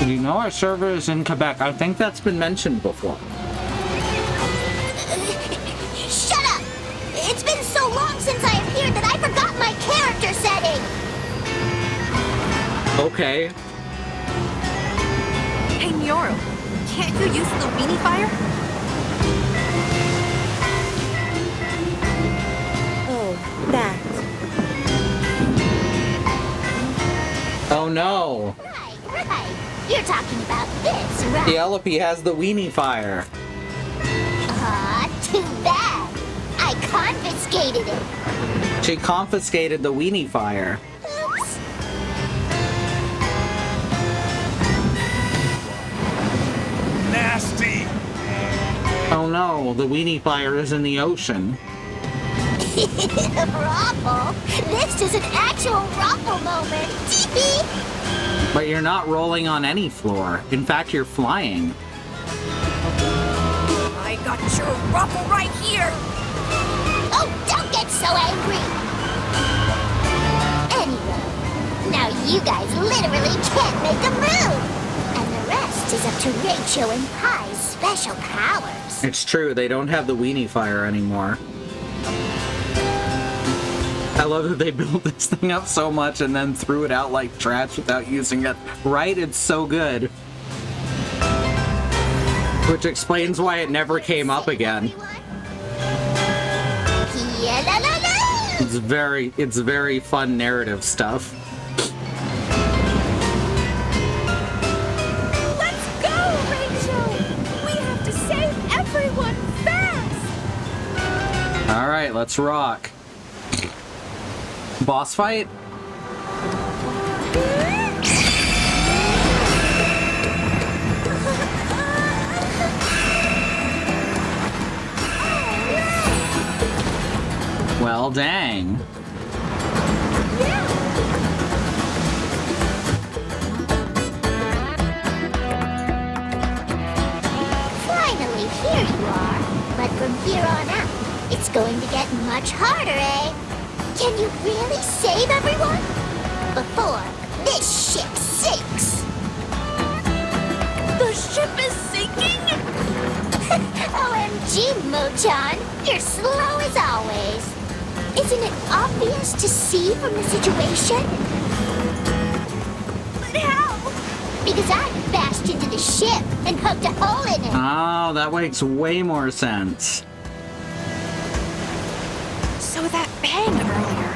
You know our server is in Quebec. I think that's been mentioned before. Shut up! It's been so long since I appeared that I forgot my character setting. Okay. Hey, Nyoro, can't you use the weenie fire? Oh, that. Oh no. Right. You're talking about this, right? Penelope has the weenie fire. Too bad. I confiscated it. She confiscated the weenie fire. Oops. Nasty! Oh no, the weenie fire is in the ocean. Ruffle? This is an actual ruffle moment. But you're not rolling on any floor. In fact, you're flying. I got your ruffle right here. Oh, don't get so angry. Anyway, now you guys literally can't make a move. And the rest is up to Rachel and Pai's special powers. It's true, they don't have the weenie fire anymore. I love that they built this thing up so much and then threw it out like trash without using it. Right? It's so good. Which explains why it never came up again. It's very fun narrative stuff. Let's go, Rachel! We have to save everyone fast! All right, let's rock. Boss fight? Well, dang. Finally, here you are. But from here on out, it's going to get much harder, eh? Can you really save everyone? Before this ship sinks. The ship is sinking? OMG, Mochan, you're slow as always. Isn't it obvious to see from the situation? But how? Because I bashed into the ship and hooked a hole in it. Oh, that makes way more sense. So that bang earlier.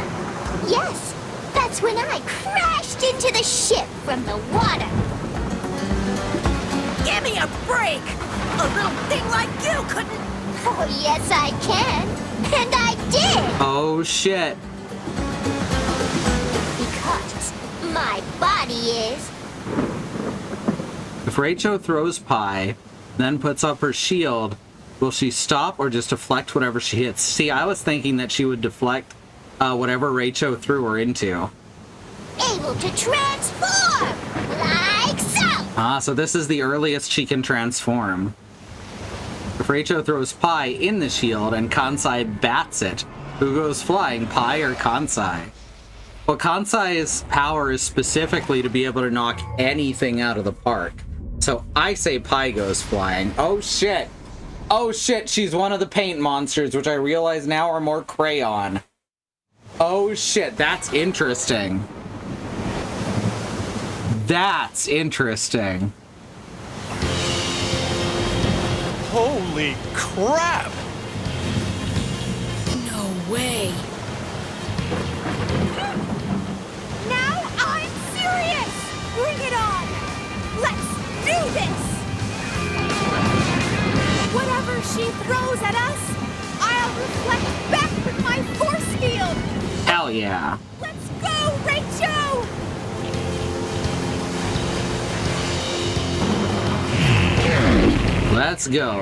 Yes, that's when I crashed into the ship from the water. Give me a break! A little thing like you couldn't... Oh, yes, I can. And I did. Oh, shit. Because my body is... If Rachel throws Pi, then puts up her shield, will she stop or just deflect whatever she hits? See, I was thinking that she would deflect whatever Rachel threw her into. able to transform, like so. Ah, so this is the earliest she can transform. If Rachel throws Pi in the shield and Kansai bats it, who goes flying, Pi or Kansai? Well, Kansai's power is specifically to be able to knock anything out of the park. So I say Pi goes flying. Oh shit! Oh shit, she's one of the paint monsters, which I realize now are more crayon. Oh shit, that's interesting. That's interesting. Holy crap! No way. Now I'm serious! Bring it on! Let's do this! Whatever she throws at us, I'll reflect back with my force field! Hell yeah. Let's go, Rachel! Let's go.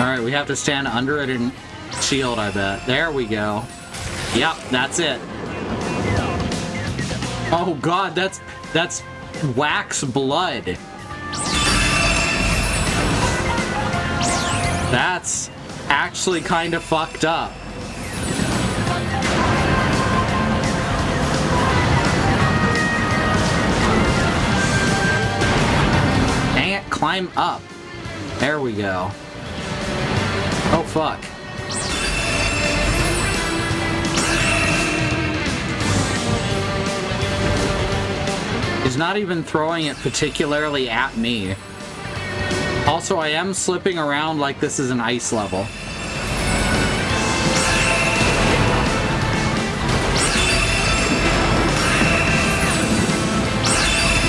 Alright, we have to stand under it and shield, I bet. There we go. Yep, that's it. Oh god, that's wax blood. That's actually kind of fucked up. Dang it, climb up. There we go. Oh fuck. He's not even throwing it particularly at me. Also, I am slipping around like this is an ice level.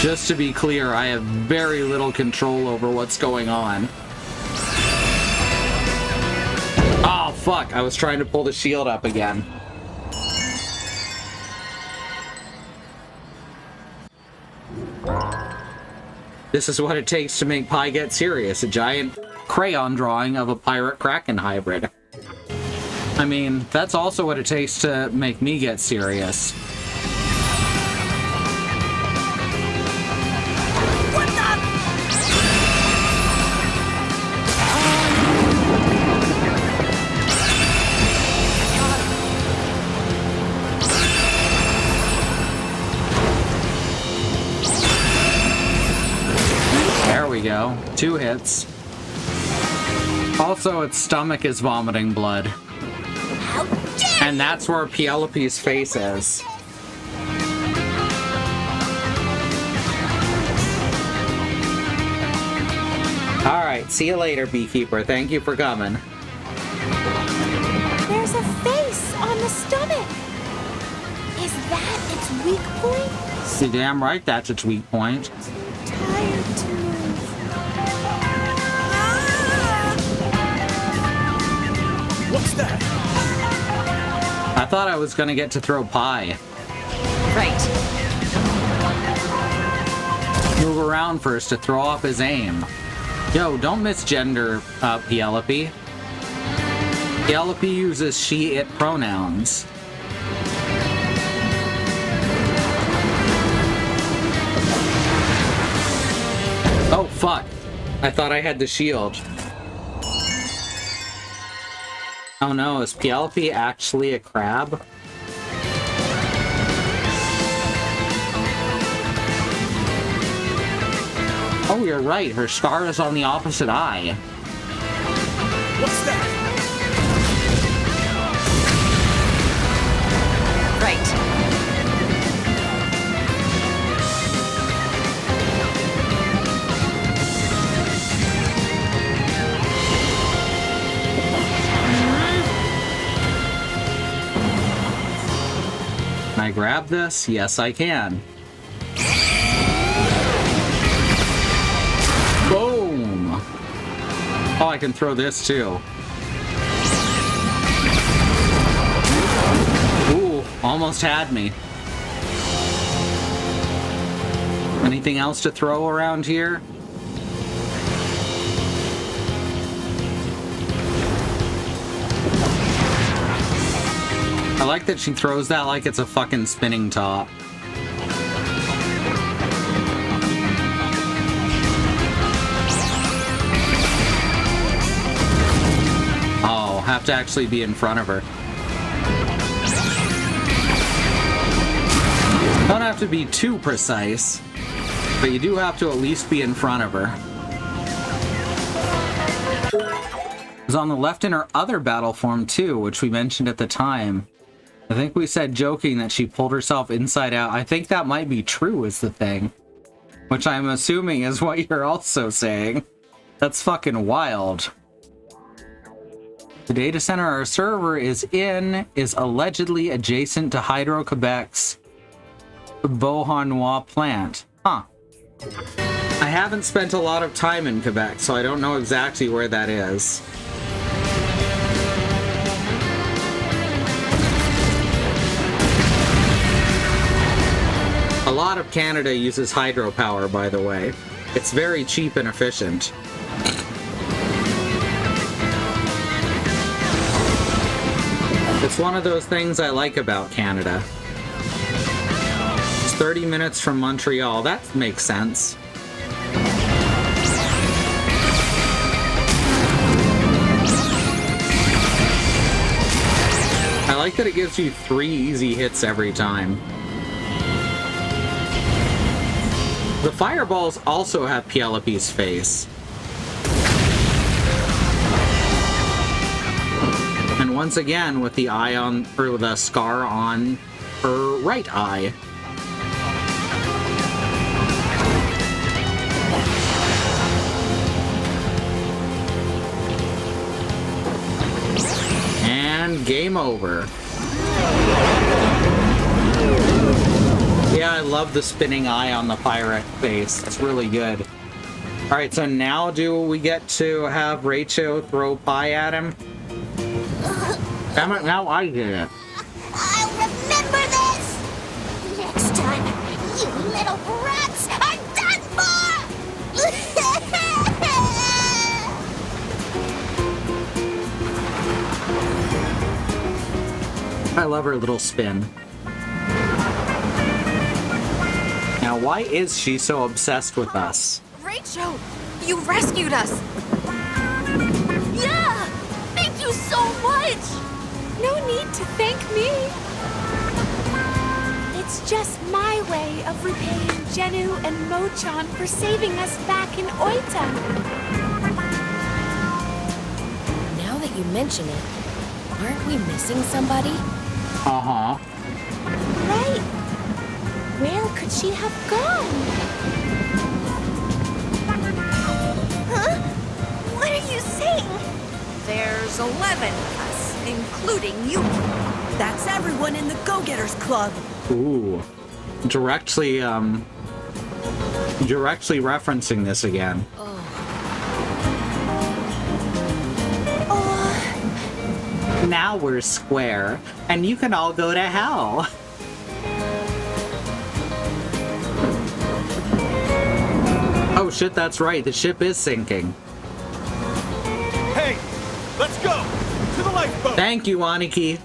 Just to be clear, I have very little control over what's going on. Oh, fuck. I was trying to pull the shield up again. This is what it takes to make Pi get serious. A giant crayon drawing of a pirate kraken hybrid. I mean, that's also what it takes to make me get serious. go. 2 hits. Also, its stomach is vomiting blood. How dare And that's where Penelope's face is. Alright, see you later, Beekeeper. Thank you for coming. There's a face on the stomach. Is that its weak point? You're damn right that's its weak point. Tired to move. What's that? I thought I was gonna get to throw pie. Right. Move around first to throw off his aim. Yo, don't misgender Penelope. Penelope uses she, it pronouns. Oh, fuck. I thought I had the shield. Oh no, is Penelope actually a crab? Oh, you're right. Her scar is on the opposite eye. What's that? Right. Can I grab this? Yes, I can. Boom! Oh, I can throw this too. Ooh, almost had me. Anything else to throw around here? I like that she throws that like it's a fucking spinning top. Oh, have to actually be in front of her. Don't have to be too precise, but you do have to at least be in front of her. It was on the left in her other battle form too, which we mentioned at the time. I think we said joking that she pulled herself inside out. I think that might be true is the thing. Which I'm assuming is what you're also saying. That's fucking wild. The data center our server is in is allegedly adjacent to Hydro-Quebec's Beauharnois plant. Huh. I haven't spent a lot of time in Quebec, so I don't know exactly where that is. A lot of Canada uses hydropower, by the way. It's very cheap and efficient. It's one of those things I like about Canada. It's 30 minutes from Montreal. That makes sense. I like that it gives you 3 easy hits every time. The fireballs also have Penelope's face. And once again, with the eye on, or the scar on her right eye. And game over. Yeah, I love the spinning eye on the pirate face. It's really good. Alright, so now do we get to have Rachel throw pie at him? Damn it, now I did it. I'll remember this! Next time, you little brats are done for! I love her little spin. Now, why is she so obsessed with us? Rachel, you rescued us. Yeah! Thank you so much! No need to thank me. It's just my way of repaying Jenu and Mochan for saving us back in Oita. Now that you mention it, aren't we missing somebody? Uh-huh. Right. Where could she have gone? Huh? What are you saying? There's 11 of us, including you. That's everyone in the Go-Getters Club. Ooh. Directly referencing this again. Now we're square, and you can all go to hell. Oh shit, that's right. The ship is sinking. Hey, let's go to the lifeboat. Thank you, Aniki.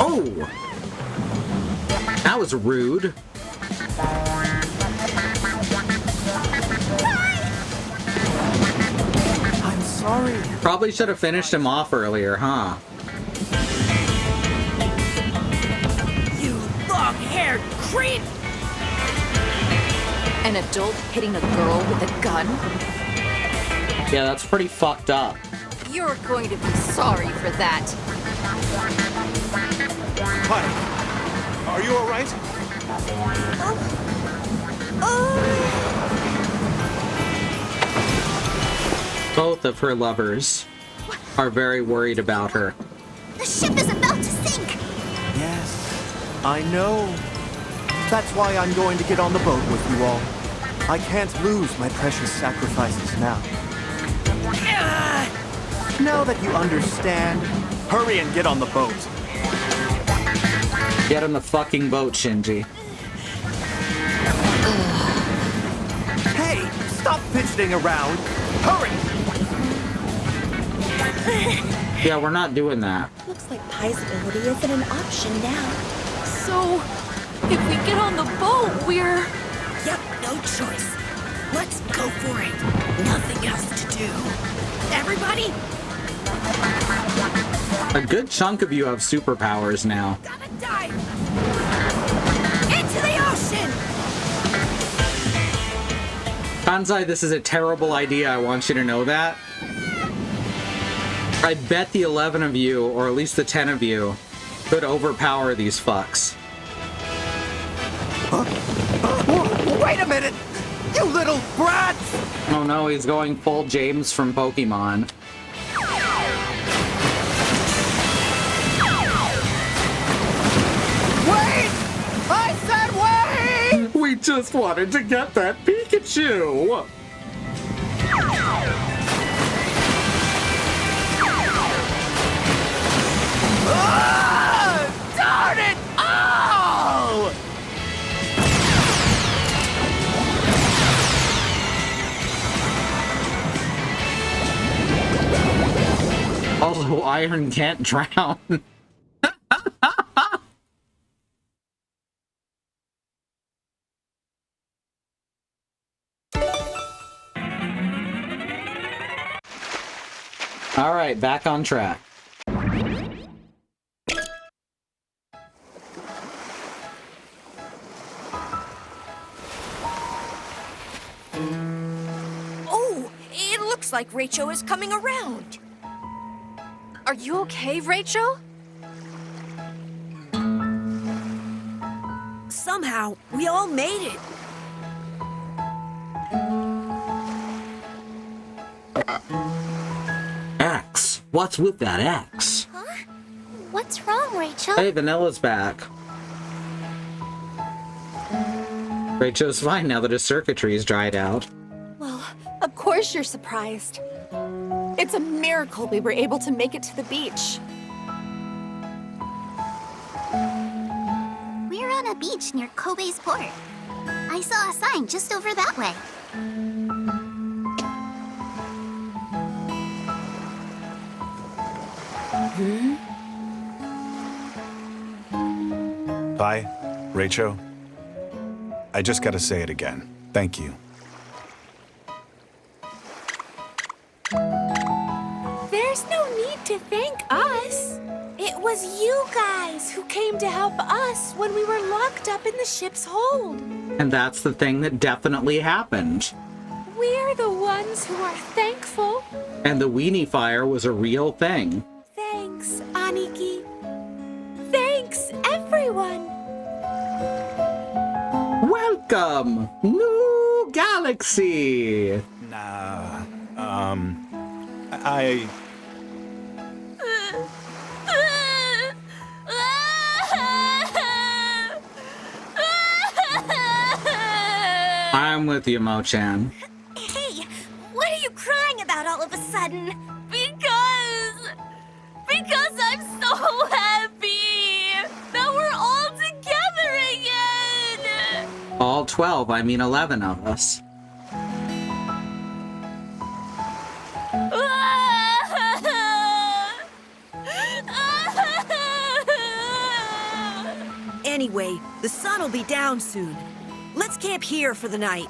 Oh! That was rude. I'm sorry. Probably should have finished him off earlier, huh? You long-haired creep! An adult hitting a girl with a gun? Yeah, that's pretty fucked up. You're going to be sorry for that. Hi. Are you all right? Both of her lovers are very worried about her. The ship is about to sink. Yes, I know. That's why I'm going to get on the boat with you all. I can't lose my precious sacrifices now. Now that you understand, hurry and get on the boat. Get on the fucking boat, Shinji. Hey, stop fidgeting around. Hurry! Yeah, we're not doing that. Looks like Pai's ability isn't an option now. So, if we get on the boat, we're... Yep, no choice. Let's go for it. Nothing else to do. Everybody, A good chunk of you have superpowers now. gotta dive! Into the ocean! Kansai, this is a terrible idea. I want you to know that. I bet the 11 of you, or at least the 10 of you, could overpower these fucks. Wait a minute! You little brats! Oh no, he's going full James from Pokemon. Wait! I said wait! We just wanted to get that Pikachu! Darn it! Oh! Also, Iron can't drown. All right, back on track. Oh, it looks like Rachel is coming around. Are you okay, Rachel? Somehow, we all made it. X. What's with that X? Huh? What's wrong, Rachel? Hey, Vanilla's back. Rachel's fine now that his circuitry's dried out. Well, of course you're surprised. It's a miracle we were able to make it to the beach. We're on a beach near Kobe's port. I saw a sign just over that way. Bye, Rachel. I just gotta say it again. Thank you. There's no need to thank us. It was you guys who came to help us when we were locked up in the ship's hold. And that's the thing that definitely happened. We're the ones who are thankful. And the weenie fire was a real thing. Thanks, Aniki. Thanks, everyone. Welcome, New Galaxy. Nah, I... I'm with you, Mo-chan. Hey, what are you crying about all of a sudden? Because I'm so happy that we're all together again. All 12, I mean 11 of us. Anyway, the sun will be down soon. Let's camp here for the night.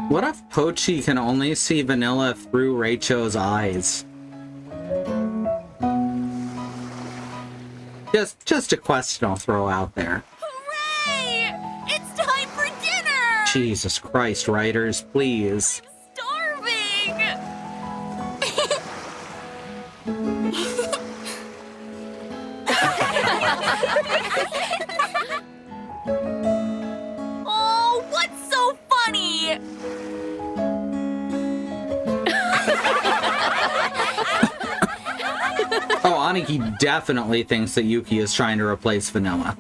What if Pochi can only see Vanilla through Raicho's eyes? Just a question I'll throw out there. Hooray! It's time for dinner! Jesus Christ, writers, please. Starving! Oh, what's so funny? Oh, Aniki definitely thinks that Yuki is trying to replace Vanilla.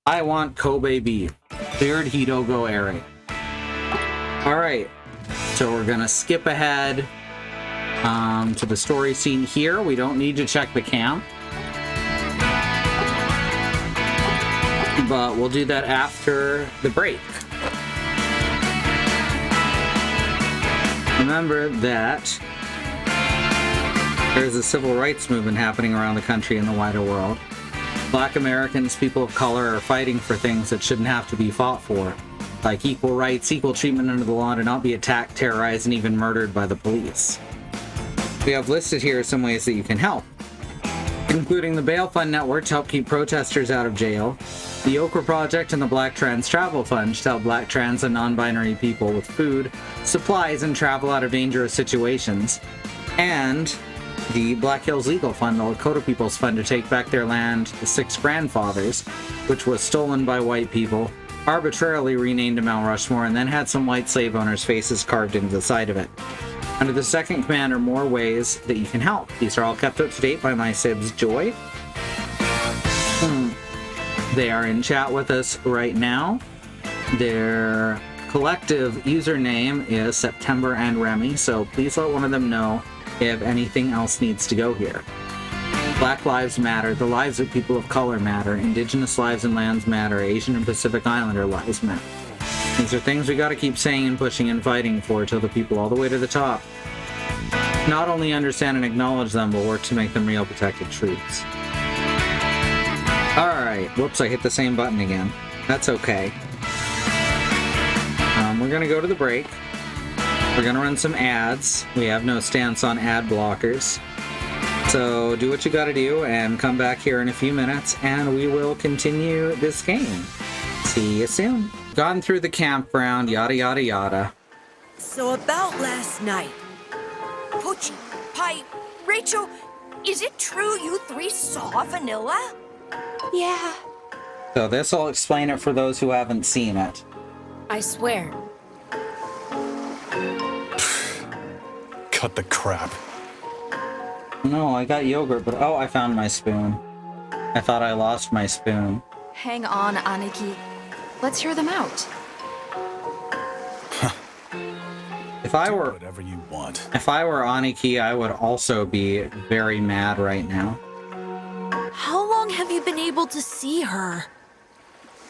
I want Kobe beef. Cleared Hidogo Ere. Alright, so we're gonna skip ahead to the story scene here. We don't need to check the camp, but we'll do that after the break. Remember that there's a civil rights movement happening around the country and the wider world. Black Americans, people of color, are fighting for things that shouldn't have to be fought for, like equal rights, equal treatment under the law, to not be attacked, terrorized, and even murdered by the police. We have listed here some ways that you can help, including the Bail Fund Network to help keep protesters out of jail, the Okra Project and the Black Trans Travel Fund to help Black trans and non-binary people with food, supplies, and travel out of dangerous situations, and the Black Hills Legal Fund, the Lakota People's Fund, to take back their land, the Six Grandfathers, which was stolen by white people, arbitrarily renamed to Mount Rushmore, and then had some white slave owners' faces carved into the side of it. Under the second command are more ways that you can help. These are all kept up to date by my Sibs Joy. They are in chat with us right now. Their collective username is September and Remy, so please let one of them know if anything else needs to go here. Black lives matter. The lives of people of color matter. Indigenous lives and lands matter. Asian and Pacific Islander lives matter. These are things we gotta keep saying and pushing and fighting for till the people all the way to the top not only understand and acknowledge them, but work to make them real protected truths. Alright, whoops, I hit the same button again. That's okay. We're gonna go to the break. We're gonna run some ads. We have no stance on ad blockers. So do what you gotta do and come back here in a few minutes and we will continue this game. See you soon. Gone through the campground, yada yada yada. So about last night. Pochi, Pai, Rachel, is it true you three saw Vanilla? Yeah. So this will explain it for those who haven't seen it. I swear. Cut the crap. No, I got yogurt, but oh, I found my spoon. I thought I lost my spoon. Hang on, Aniki. Let's hear them out. If I were whatever you want. If I were Aniki, I would also be very mad right now. How long have you been able to see her?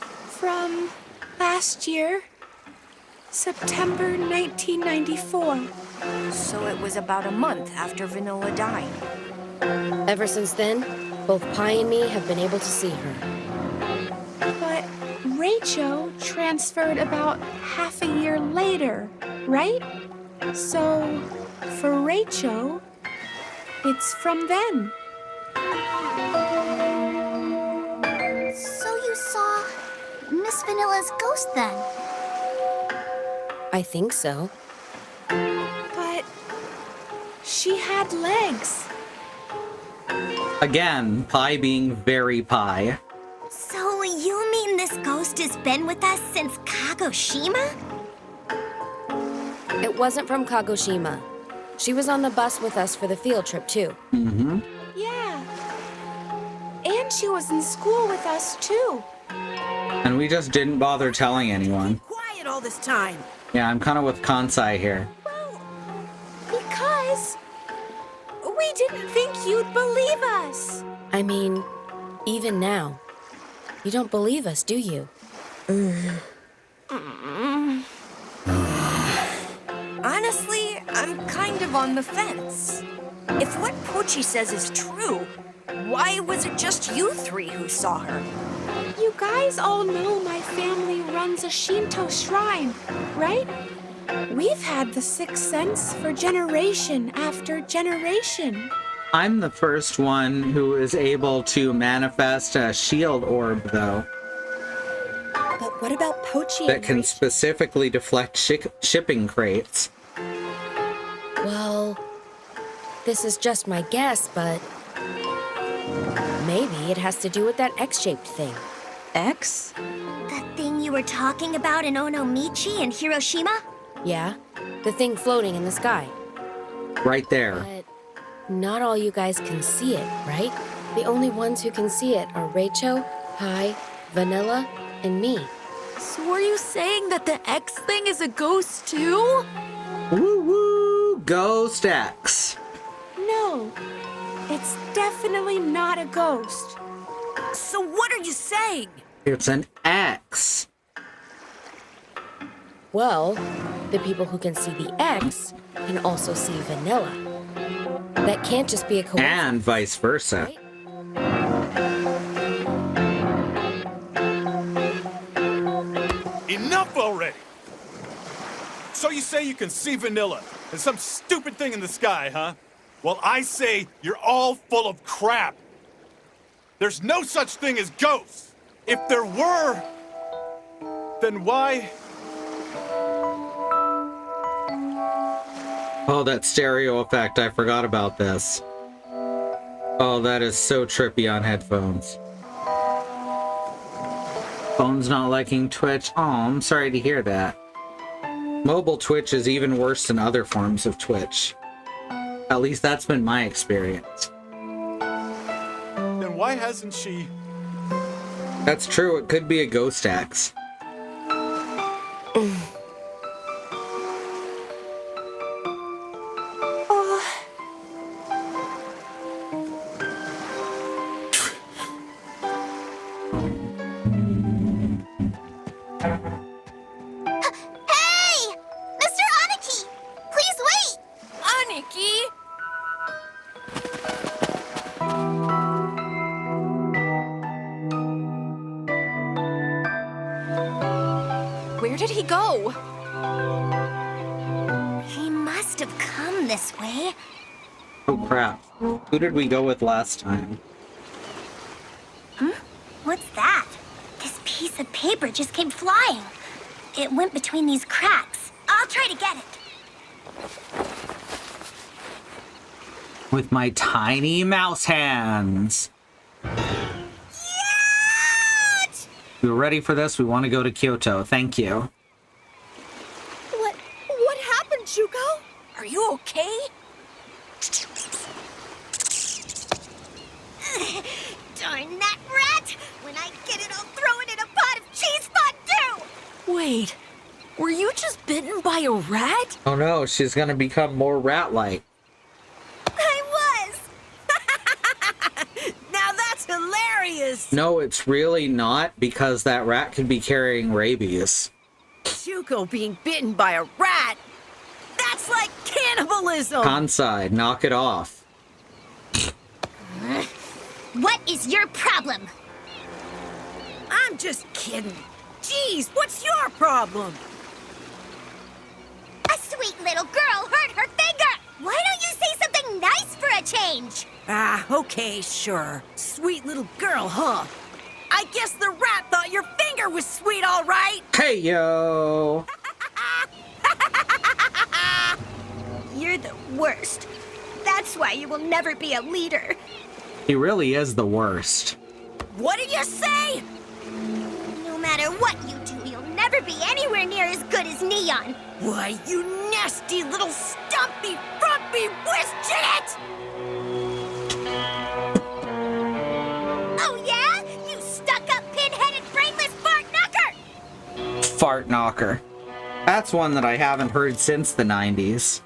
From last year, September 1994. So it was about a month after Vanilla died. Ever since then, both Pai and me have been able to see her. But Rachel transferred about half a year later. right? So, for Rachel, it's from them. So you saw Miss Vanilla's ghost then? I think so. But she had legs. Again, Pi being very Pi. So you mean this ghost has been with us since Kagoshima? It wasn't from Kagoshima. She was on the bus with us for the field trip, too. Mm-hmm. Yeah. And she was in school with us, too. And we just didn't bother telling anyone. Quiet all this time. Yeah, I'm kind of with Kansai here. Because we didn't think you'd believe us. I mean, even now. You don't believe us, do you? Honestly, I'm kind of on the fence. If what Pochi says is true, why was it just you three who saw her? You guys all know my family runs a Shinto shrine, right? We've had the sixth sense for generation after generation. I'm the first one who is able to manifest a shield orb, though, But what about Pochi that and can Rachel? specifically deflect shipping crates. Well, this is just my guess, but maybe it has to do with that X-shaped thing. X? The thing you were talking about in Onomichi and Hiroshima? Yeah, the thing floating in the sky. Right there. But not all you guys can see it, right? The only ones who can see it are Rachel, Pi, Vanilla, and me. So are you saying that the X thing is a ghost too? Woo woo! Ghost X. No, it's definitely not a ghost. So what are you saying? It's an X. Well, the people who can see the X can also see Vanilla. That can't just be a coincidence. And vice versa. Right? Enough already! So you say you can see Vanilla and some stupid thing in the sky, huh? Well, I say you're all full of crap. There's no such thing as ghosts. If there were, then why? Oh, that stereo effect. I forgot about this. Oh, that is so trippy on headphones. Phone's not liking Twitch. Oh, I'm sorry to hear that. Mobile Twitch is even worse than other forms of Twitch. At least that's been my experience. Then why hasn't she? That's true. It could be a ghost X. Hey! Mr. Aniki! Please wait! Aniki! Where did he go? He must have come this way. Oh crap. Who did we go with last time? What's that? This piece of paper just came flying. It went between these cracks. I'll try to get it. With my tiny mouse hands. We're ready for this. We want to go to Kyoto. Thank you. What happened, Shuko? Are you okay? Darn that rat! When I get it, I'll throw it in a pot of cheese fondue! Wait, were you just bitten by a rat? Oh no, she's gonna become more rat-like. I was! Now that's hilarious! No, it's really not, because that rat could be carrying rabies. Shuko being bitten by a rat? That's like cannibalism! Kansai, knock it off. What is your problem? I'm just kidding. Jeez, what's your problem? A little girl hurt her finger! Why don't you say something nice for a change? Ah, okay, sure. Sweet little girl, huh? I guess the rat thought your finger was sweet, all right. Hey, yo! You're the worst. That's why you will never be a leader. He really is the worst. What did you say? No matter what you do, you'll never be anywhere near as good as Neon. Why, you nasty little stumpy, frumpy whiz-jit! Oh yeah? You stuck-up, pin-headed, brainless fart knocker! Fart knocker. That's one that I haven't heard since the 90s.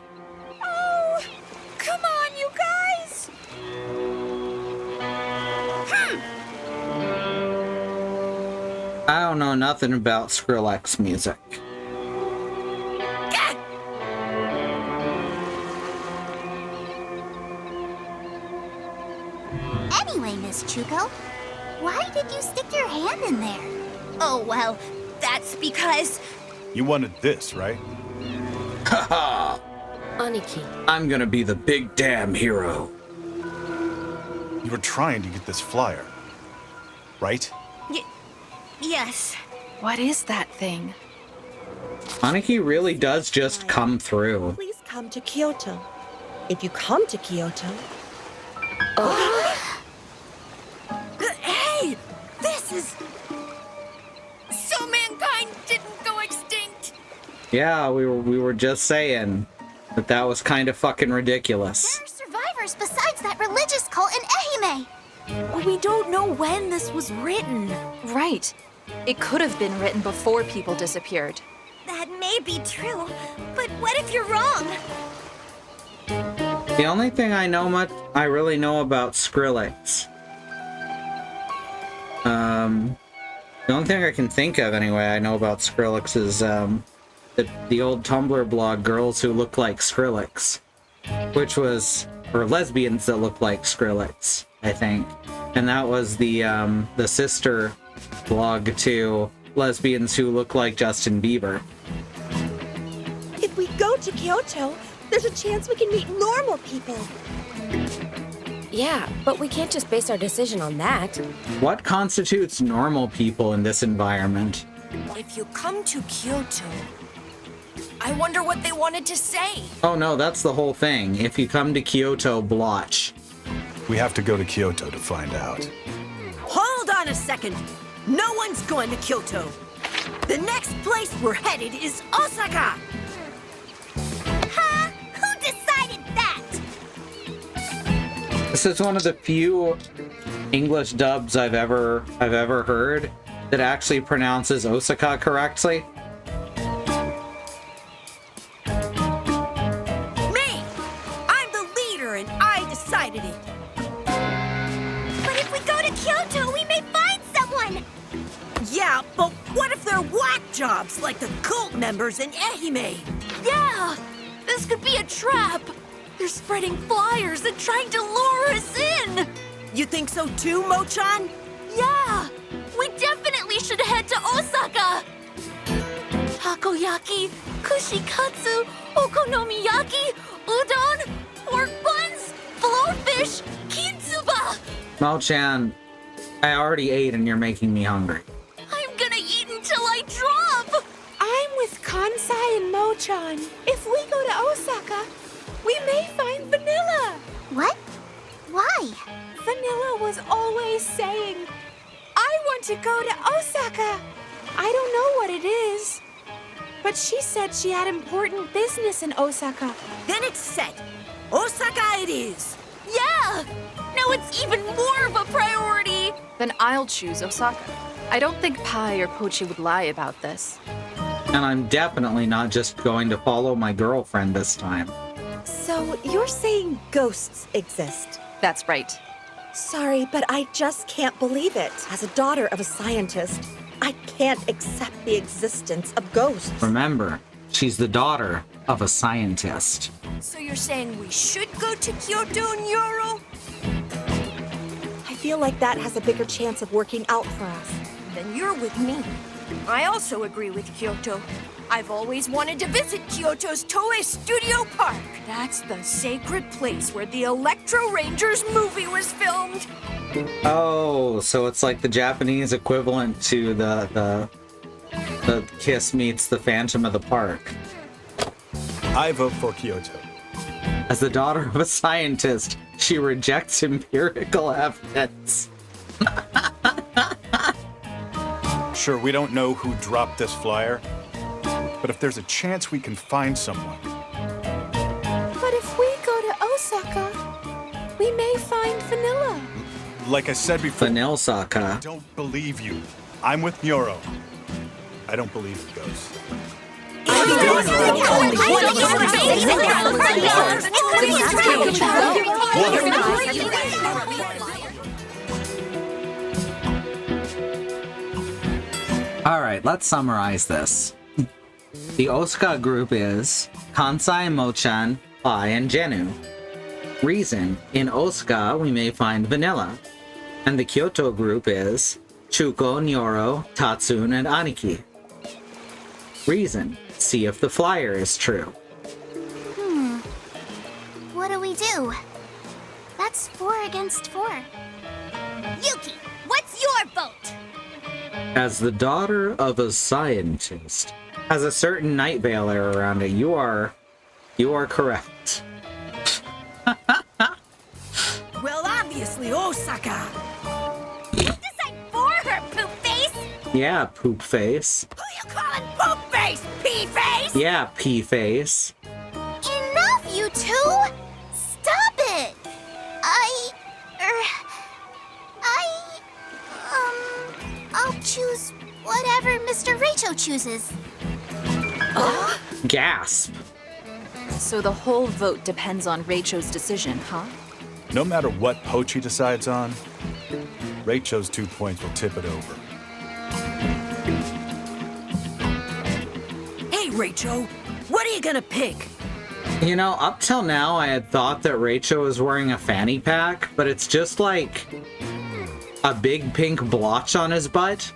Oh, come on, you guys! I don't know nothing about Skrillex music. Anyway, Miss Chuko, why did you stick your hand in there? Oh, well, that's because... You wanted this, right? Haha! Aniki. I'm gonna be the big damn hero. You were trying to get this flyer, right? Yes. What is that thing? Aniki really does just come through. Please come to Kyoto. If you come to Kyoto... Hey! This is... So mankind didn't go extinct! Yeah, we were just saying that was kind of fucking ridiculous. There are survivors besides that religious cult in Ehime. We don't know when this was written. Right. It could have been written before people disappeared. That may be true, but what if you're wrong? The only thing I really know about Skrillex, the only thing I can think of anyway I know about Skrillex is the old Tumblr blog Girls Who Look Like Skrillex, which was, or lesbians that look like Skrillex, I think, and that was the sister blog to Lesbians Who Look Like Justin Bieber. If we go to Kyoto, there's a chance we can meet normal people. Yeah, but we can't just base our decision on that. What constitutes normal people in this environment? If you come to Kyoto, I wonder what they wanted to say. Oh no, that's the whole thing. If you come to Kyoto, blotch. We have to go to Kyoto to find out. Hold on a second. No one's going to Kyoto. The next place we're headed is Osaka. Huh? Who decided that? This is one of the few English dubs I've ever heard that actually pronounces Osaka correctly. Me! I'm the leader and I decided it. But if we go to Kyoto, we may find someone! Yeah, but what if they're whack jobs like the cult members in Ehime? Yeah! This could be a trap! They're spreading flyers and trying to lure us in! You think so too, Mochan? Yeah! We definitely should head to Osaka! Takoyaki, kushikatsu, okonomiyaki, udon, pork buns, blowfish, kintsuba! Mao-chan, I already ate and you're making me hungry. I'm gonna eat until I drop! I'm with Kansai and Mochan. If we go to Osaka, we may find Vanilla. What? Why? Vanilla was always saying, I want to go to Osaka. I don't know what it is. But she said she had important business in Osaka. Then it's set. Osaka it is. Yeah! Now it's even more of a priority! Then I'll choose Osaka. I don't think Pai or Pochi would lie about this. And I'm definitely not just going to follow my girlfriend this time. So you're saying ghosts exist? That's right. Sorry, but I just can't believe it. As a daughter of a scientist, I can't accept the existence of ghosts. Remember, she's the daughter of a scientist. So you're saying we should go to Kyoto, Nyoro? I feel like that has a bigger chance of working out for us. Then you're with me. I also agree with Kyoto. I've always wanted to visit Kyoto's Toei Studio Park. That's the sacred place where the Electro Rangers movie was filmed. Oh, so it's like the Japanese equivalent to the Kiss meets the Phantom of the Park. I vote for Kyoto. As the daughter of a scientist, she rejects empirical evidence. Sure, we don't know who dropped this flyer, but if there's a chance we can find someone. But if we go to Osaka, we may find Vanilla. Like I said before, Vanilla Saka. I don't believe you. I'm with Muro. I don't believe it goes. Alright, let's summarize this. The Osaka group is Kansai, Mochan, Ai, and Genu. Reason, in Osaka we may find Vanilla. And the Kyoto group is Chuko, Nyoro, Tatsun, and Aniki. Reason, see if the flyer is true. What do we do? That's 4 against 4. Yuki, what's your vote? As the daughter of a scientist, has a certain Night Veil air around it. You are correct. Well, obviously, Osaka. Decide for her, poop face! Yeah, poop face. Who you calling poop face, pea face? Yeah, pea face. Enough, you two! Stop it! I'll choose whatever Mr. Reicho chooses. Gasp. So the whole vote depends on Reicho's decision, huh? No matter what Pochi decides on, Reicho's 2 points will tip it over. Hey, Reicho, what are you gonna pick? You know, up till now I had thought that Reicho was wearing a fanny pack, but it's just like a big pink blotch on his butt.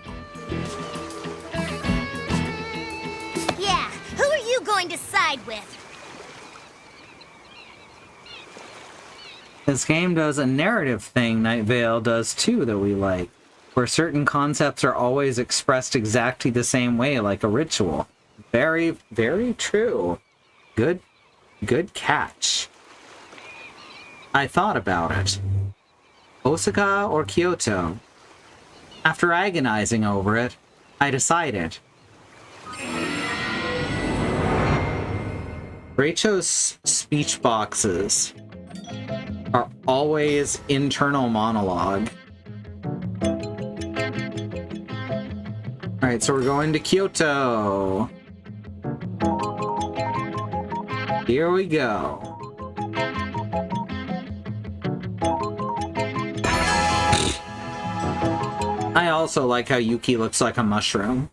Yeah, who are you going to side with? This game does a narrative thing Night Veil does too that we like, where certain concepts are always expressed exactly the same way, like a ritual. Very, very true. Good catch. I thought about it. Osaka or Kyoto? After agonizing over it, I decided. Reicho's speech boxes are always internal monologue. Alright, so we're going to Kyoto. Here we go. I also like how Yuki looks like a mushroom.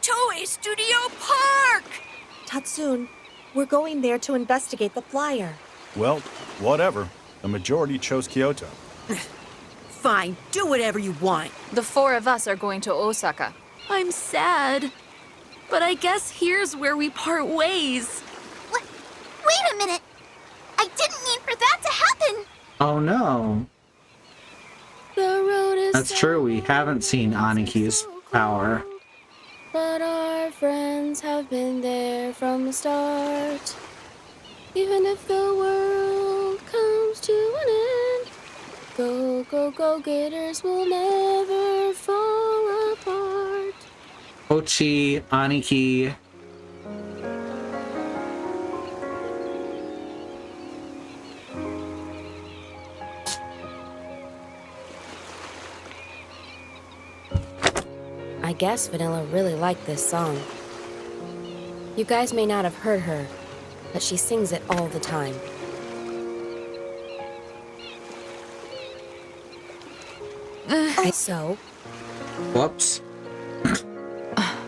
Toei Studio Park! Tatsun, we're going there to investigate the flyer. Well, whatever. The majority chose Kyoto. Fine, do whatever you want. The 4 of us are going to Osaka. I'm sad. But I guess here's where we part ways. Wait a minute! I didn't mean for that to happen! Oh no. The road is That's true, we haven't seen Aniki's power. But our friends have been there from the start. Even if the world comes to an end, go, go, go getters will never fall apart. Pochi, Aniki. I guess Vanilla really liked this song. You guys may not have heard her, but she sings it all the time. So? Whoops.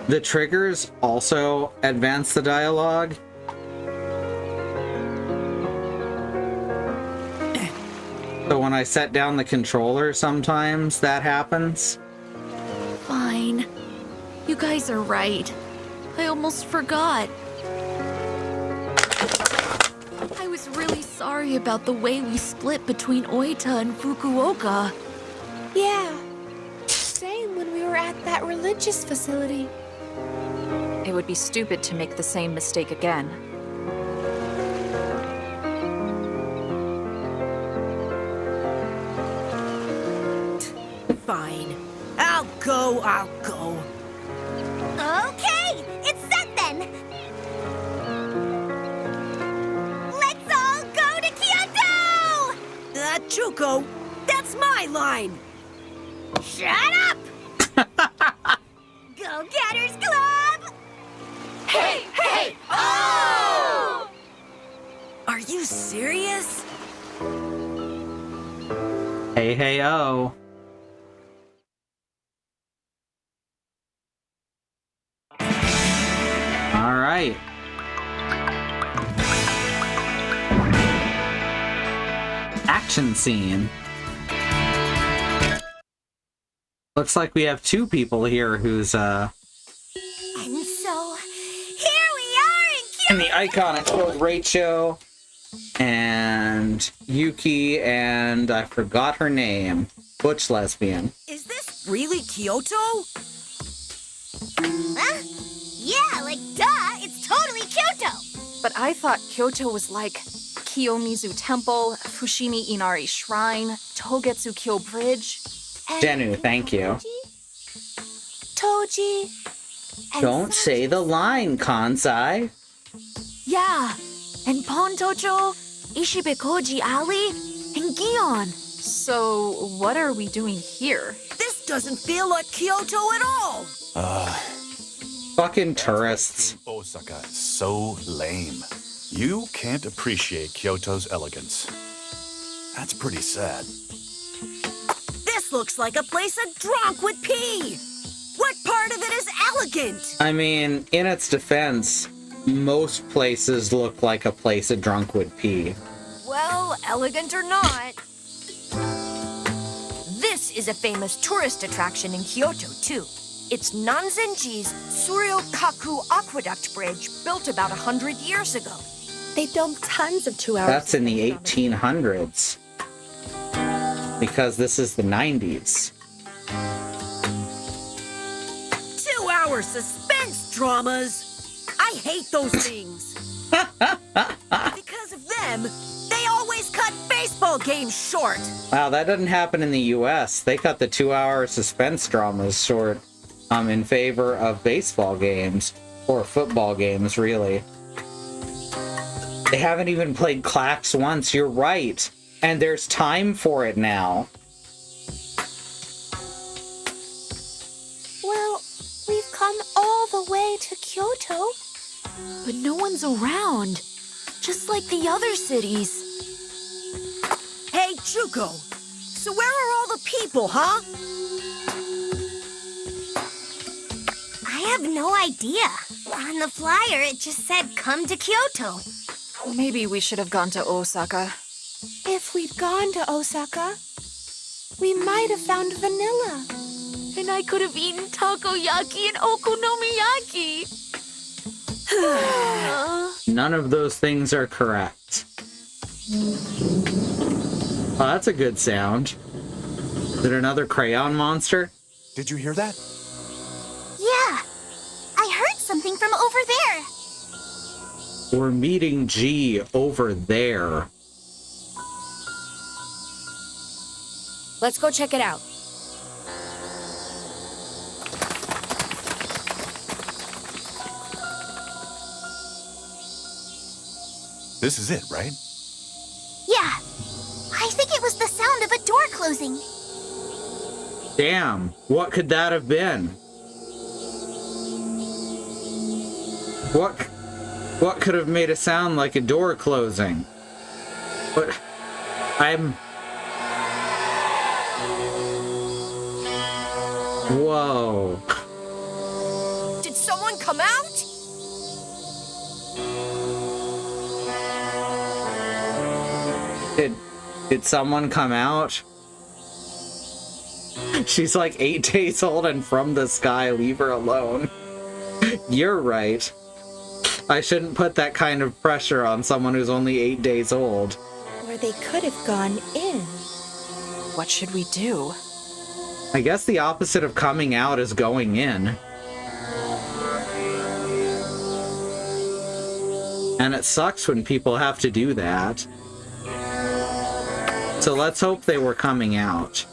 The triggers also advance the dialogue. So when I set down the controller, sometimes that happens. Fine. You guys are right. I almost forgot. I was really sorry about the way we split between Oita and Fukuoka. Yeah. Same when we were at that religious facility. It would be stupid to make the same mistake again. Fine. I'll go. Okay, it's set then. Let's all go to Kyoto! Chuko, that's my line. Shut up! Go-Getters Club! Hey, hey, oh! Are you serious? Hey, hey, oh. All right. Action scene. Looks like we have two people here who's And so, here we are in Kyoto! in the icon. It showed Rachel and Yuki and I forgot her name. Butch lesbian. Is this really Kyoto? Huh? Yeah, like duh, it's totally Kyoto! But I thought Kyoto was like Kiyomizu Temple, Fushimi Inari Shrine, Togetsu Kyo Bridge. Jenu, thank you. Toji. Don't say the line, Kansai. Yeah, and Pontocho, Ishibekoji Alley, and Gion. So, what are we doing here? This doesn't feel like Kyoto at all. Fucking tourists. Osaka is so lame. You can't appreciate Kyoto's elegance. That's pretty sad. This looks like a place a drunk would pee. What part of it is elegant? I mean, in its defense, most places look like a place a drunk would pee. Well, elegant or not. This is a famous tourist attraction in Kyoto, too. It's Nanzenji's Suryo-Kaku Aqueduct Bridge, built about 100 years ago. They built tons of 2 hours. That's in the 1800s. Because this is the 90s. 2-hour suspense dramas. I hate those things. Because of them, they always cut baseball games short. Wow, that doesn't happen in the US. They cut the 2-hour suspense dramas short in favor of baseball games. Or football games, really. They haven't even played Clax once, you're right. And there's time for it now. Well, we've come all the way to Kyoto. But no one's around. Just like the other cities. Hey, Chuko. So where are all the people, huh? I have no idea. On the flyer, it just said, come to Kyoto. Maybe we should have gone to Osaka. If we'd gone to Osaka, we might have found vanilla. And I could have eaten takoyaki and okonomiyaki. None of those things are correct. Oh, that's a good sound. Is it another crayon monster? Did you hear that? Yeah, I heard something from over there. We're meeting G over there. Let's go check it out. This is it, right? Yeah, I think it was the sound of a door closing. Damn, what could that have been? What could have made a sound like a door closing? But Whoa. Did someone come out? Did someone come out? She's like 8 days old and from the sky. Leave her alone. You're right. I shouldn't put that kind of pressure on someone who's only 8 days old. Or they could have gone in. What should we do? I guess the opposite of coming out is going in. And it sucks when people have to do that. So let's hope they were coming out.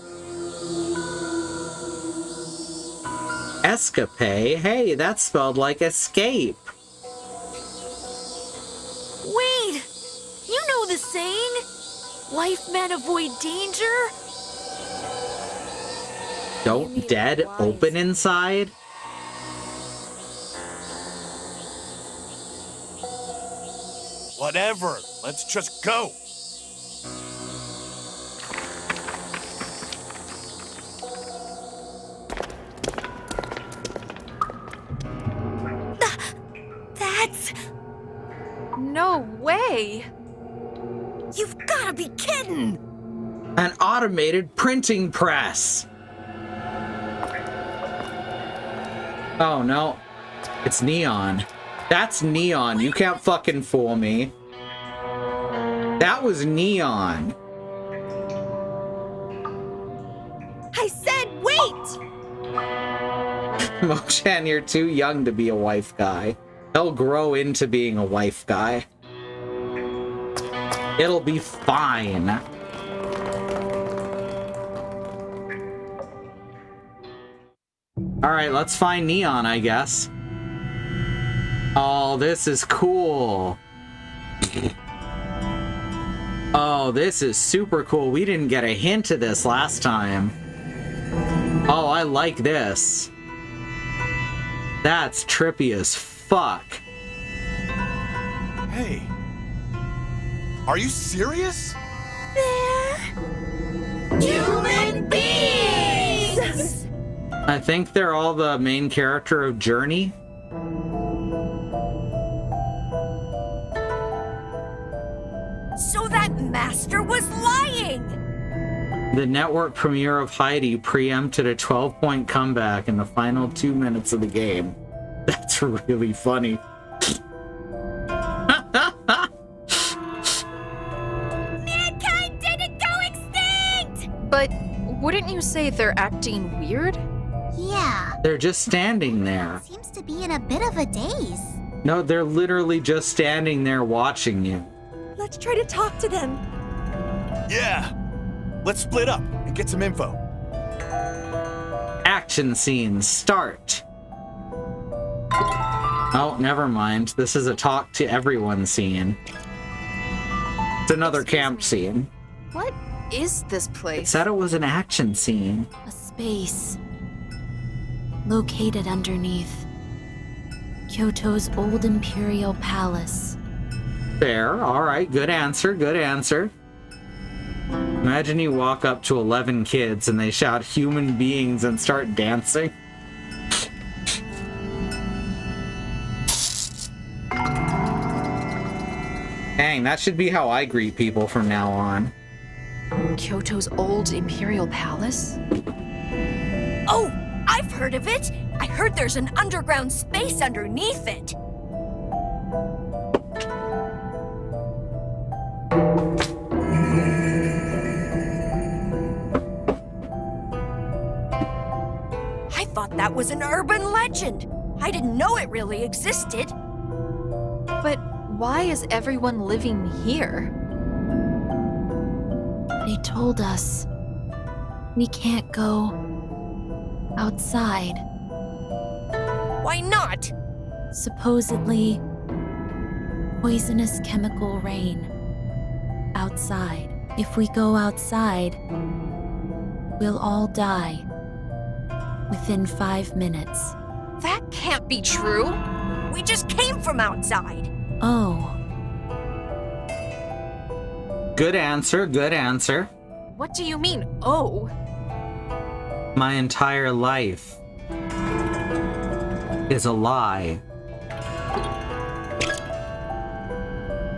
Escape? Hey, that's spelled like escape. Wait! You know the saying? Life men avoid danger? Don't dead open inside? Whatever. Let's just go. That's... No way! You've gotta be kidding! An automated printing press! Oh no. It's Neon. That's Neon. You can't fucking fool me. That was Neon. I said wait! Mochan, you're too young to be a wife guy. He'll grow into being a wife guy. It'll be fine. Alright, let's find Neon, I guess. Oh, this is cool. Oh, this is super cool. We didn't get a hint of this last time. Oh, I like this. That's trippy as fuck. Hey. Are you serious? They're... human beings! I think they're all the main character of Journey. So that master was lying! The network premiere of Heidi preempted a 12-point comeback in the final 2 minutes of the game. That's really funny. Mankind didn't go extinct! But wouldn't you say they're acting weird? Yeah, They're just standing there. seems to be in a bit of a daze. No, they're literally just standing there watching you. Let's try to talk to them. Yeah. Let's split up and get some info. Action scenes, start. Oh, never mind. This is a talk to everyone scene. It's another camp scene. What is this It place? said it was an action scene. A space located underneath Kyoto's old imperial palace. Fair. All right. Good answer. Good answer. Imagine you walk up to 11 kids and they shout human beings and start dancing. Dang, that should be how I greet people from now on. Kyoto's old imperial palace? Oh, I've heard of it! I heard there's an underground space underneath it! I thought that was an urban legend! I didn't know it really existed! But why is everyone living here? They told us we can't go outside. Why not? Supposedly poisonous chemical rain outside. If we go outside, we'll all die within 5 minutes. That can't be true! We just came from outside! Oh, Good answer. Good answer. What do you mean, oh? My entire life is a lie.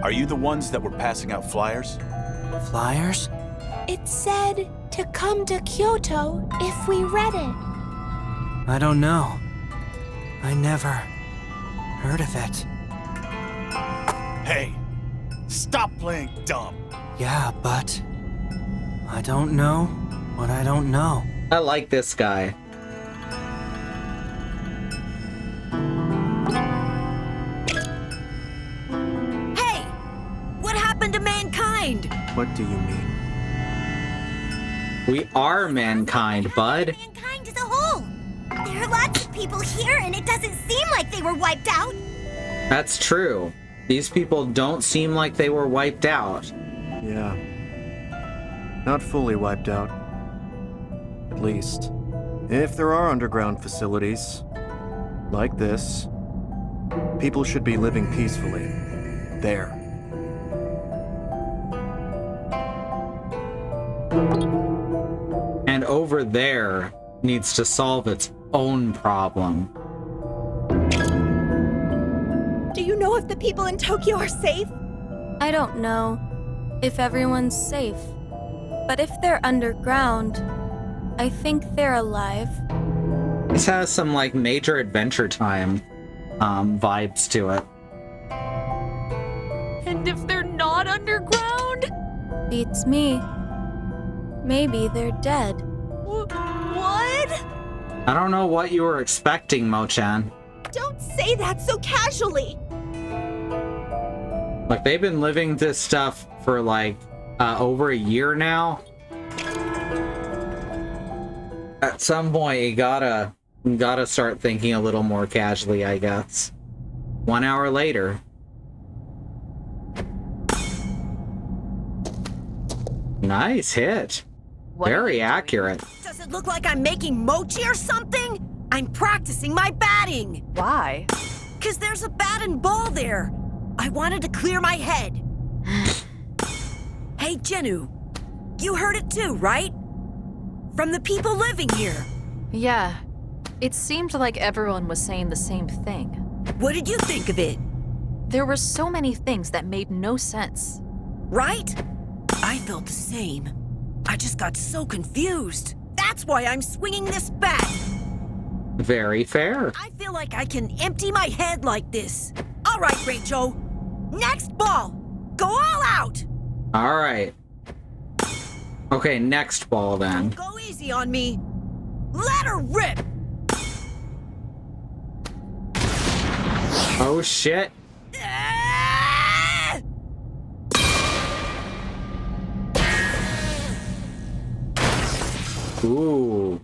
Are you the ones that were passing out flyers? Flyers? It said to come to Kyoto if we read it. I don't know. I never heard of it. Hey, stop playing dumb. Yeah, but I don't know what I don't know. I like this guy. Hey! What happened to mankind? What do you mean? We are mankind, bud. Mankind as a whole. There are lots of people here, and it doesn't seem like they were wiped out. That's true. These people don't seem like they were wiped out. Yeah. Not fully wiped out. At least. If there are underground facilities, like this, people should be living peacefully. There. And over there needs to solve its own problem. Do you know if the people in Tokyo are safe? I don't know if everyone's safe, but if they're underground, I think they're alive. This has some like Major Adventure Time vibes to it. And if they're not underground? Beats me. Maybe they're dead. What? I don't know what you were expecting, Mo-chan. Don't say that so casually. Like, they've been living this stuff for like over a year now. At some point, you gotta start thinking a little more casually, I guess. 1 hour later. Nice hit. Very accurate. Does it look like I'm making mochi or something? I'm practicing my batting. Why? 'Cause there's a bat and ball there. I wanted to clear my head. Hey, Jennu, you heard it too, right? From the people living here. Yeah. It seemed like everyone was saying the same thing. What did you think of it? There were so many things that made no sense. Right? I felt the same. I just got so confused. That's why I'm swinging this bat. Very fair. I feel like I can empty my head like this. All right, Rachel. Next ball. Go all out. All right. Okay, next ball then. Go easy on me. Let her rip. Oh shit. Ooh.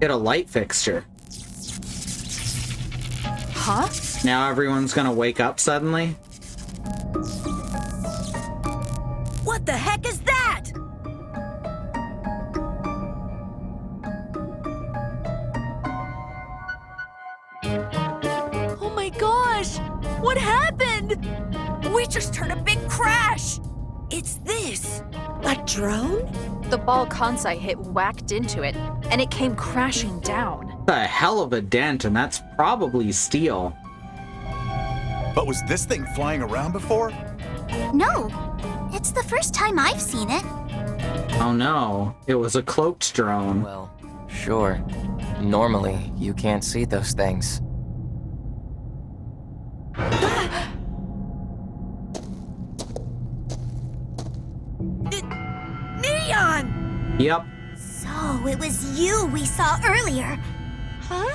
Hit a light fixture. Huh? Now everyone's gonna wake up suddenly? What the heck is that? Oh my gosh! What happened? We just heard a big crash. It's this. A drone? The ball Kansai hit whacked into it, and it came crashing down. A hell of a dent, and that's probably steel. But was this thing flying around before? No, it's the first time I've seen it. Oh no, it was a cloaked drone. Well, sure. Normally, you can't see those things. Neon! Yep. So it was you we saw earlier. Huh?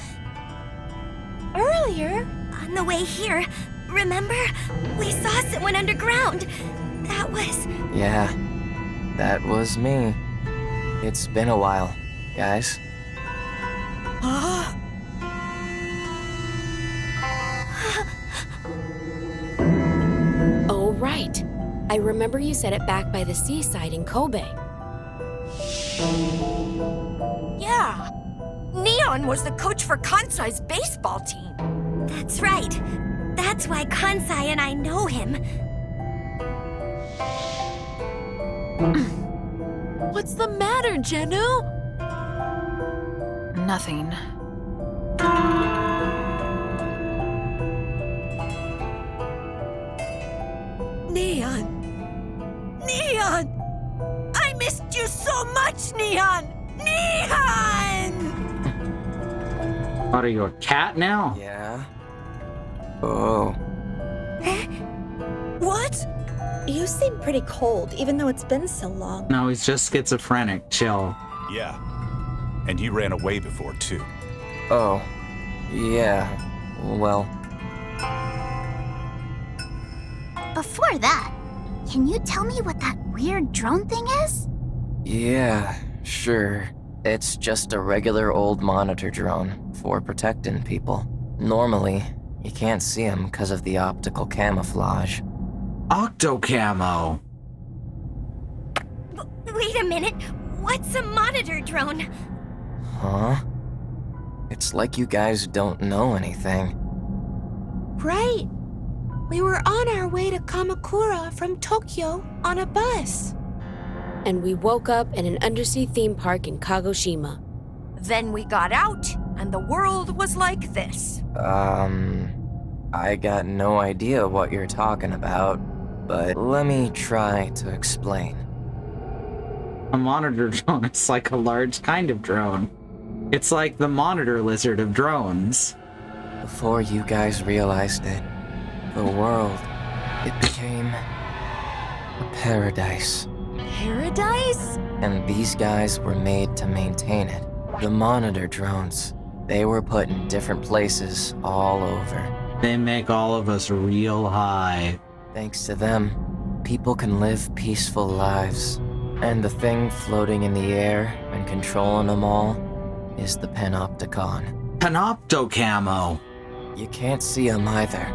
Earlier? On the way here, remember? We saw someone underground. That was... Yeah, that was me. It's been a while, guys. Oh, right. I remember you said it back by the seaside in Kobe. Yeah. Neon was the coach for Kansai's baseball team. That's right. That's why Kansai and I know him. What's the matter, Jennu? Nothing. Neon! Neon! missed you so much, Neon! Neon! What are you, a cat now? Yeah? Oh. What? You seem pretty cold, even though it's been so long. No, he's just schizophrenic. Chill. Yeah. And he ran away before, too. Oh. Yeah. Well. Before that, can you tell me what that weird drone thing is? Yeah, sure. It's just a regular old monitor drone for protecting people. Normally, you can't see them because of the optical camouflage. Octocamo! Wait a minute. What's a monitor drone? Huh? It's like you guys don't know anything. Right. We were on our way to Kamakura from Tokyo on a bus. And we woke up in an undersea theme park in Kagoshima. Then we got out, and the world was like this. I got no idea what you're talking about, but let me try to explain. A monitor drone is like a large kind of drone. It's like the monitor lizard of drones. Before you guys realized it, the world, it became a paradise. Paradise? And these guys were made to maintain it. The monitor drones, they were put in different places all over. They make all of us real high. Thanks to them, people can live peaceful lives. And the thing floating in the air and controlling them all is the Panopticon. Panoptocamo! You can't see them either,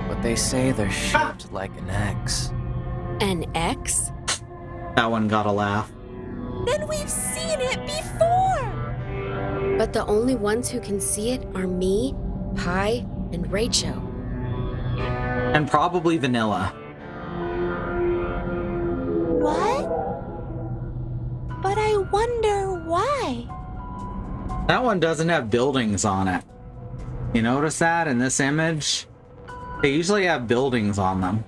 but they say they're shaped like an X. An X? That one got a laugh. Then we've seen it before! But the only ones who can see it are me, Pi, and Rachel. And probably Vanilla. What? But I wonder why. That one doesn't have buildings on it. You notice that in this image? They usually have buildings on them.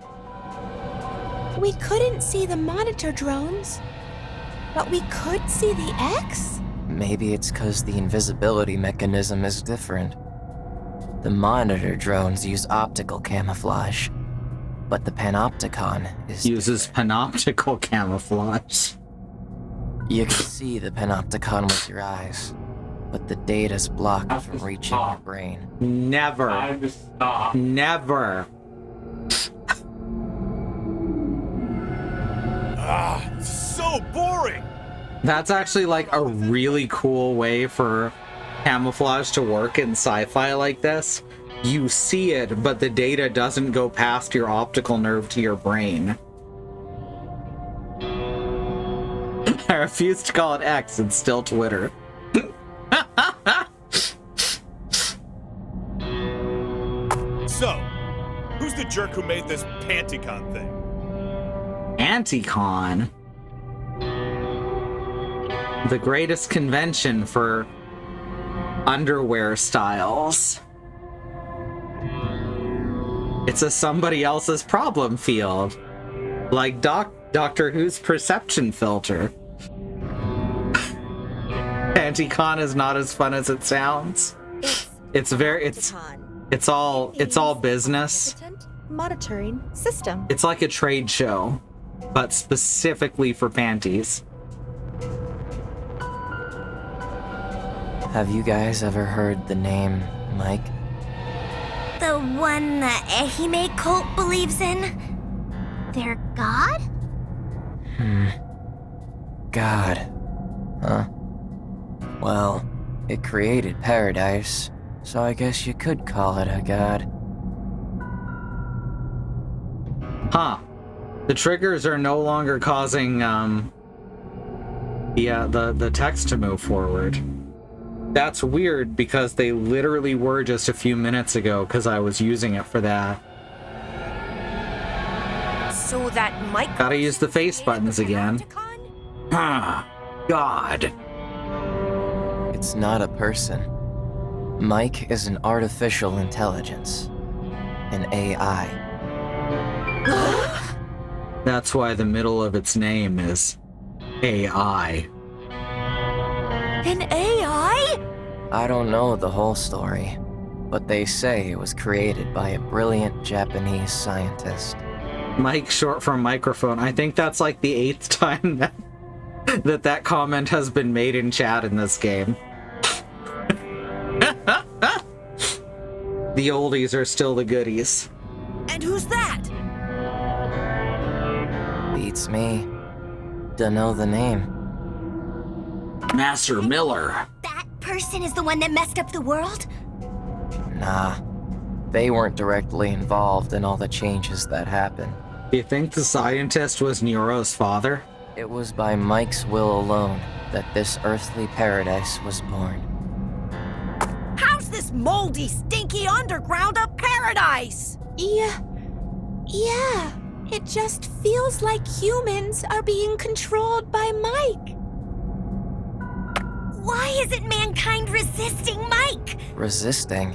We couldn't see the monitor drones, but we could see the X? Maybe it's because the invisibility mechanism is different. The monitor drones use optical camouflage, but the Panopticon uses panoptical camouflage. You can see the Panopticon with your eyes, but the data's blocked from reaching your brain. Never. Never. It's so boring. That's actually like a really cool way for camouflage to work in sci-fi like this. You see it, but the data doesn't go past your optical nerve to your brain. I refuse to call it X, it's still Twitter. So, who's the jerk who made this Panticon thing? Anticon? The greatest convention for underwear styles. It's a somebody else's problem field. Like Doctor Who's perception filter. Anticon is not as fun as it sounds. It's all business. Monitoring system. It's like a trade show, but specifically for panties. Have you guys ever heard the name Mike? The one the Ehime cult believes in? Their god? God. Huh? Well, it created paradise, so I guess you could call it a god. Huh. The triggers are no longer causing the text to move forward. That's weird because they literally were just a few minutes ago because I was using it for that. So that Mike... Gotta use the face buttons again. Ah, God. It's not a person. Mike is an artificial intelligence. An AI. That's why the middle of its name is AI. An AI? I don't know the whole story, but they say it was created by a brilliant Japanese scientist. Mike, short for microphone. I think that's like the 8th time that comment has been made in chat in this game. The oldies are still the goodies. And who's that? Beats me. Dunno the name. Master Miller. That person is the one that messed up the world? Nah. They weren't directly involved in all the changes that happened. Do you think the scientist was Nero's father? It was by Mike's will alone that this earthly paradise was born. How's this moldy, stinky underground a paradise? Yeah. It just feels like humans are being controlled by Mike. Why isn't mankind resisting Mike? Resisting?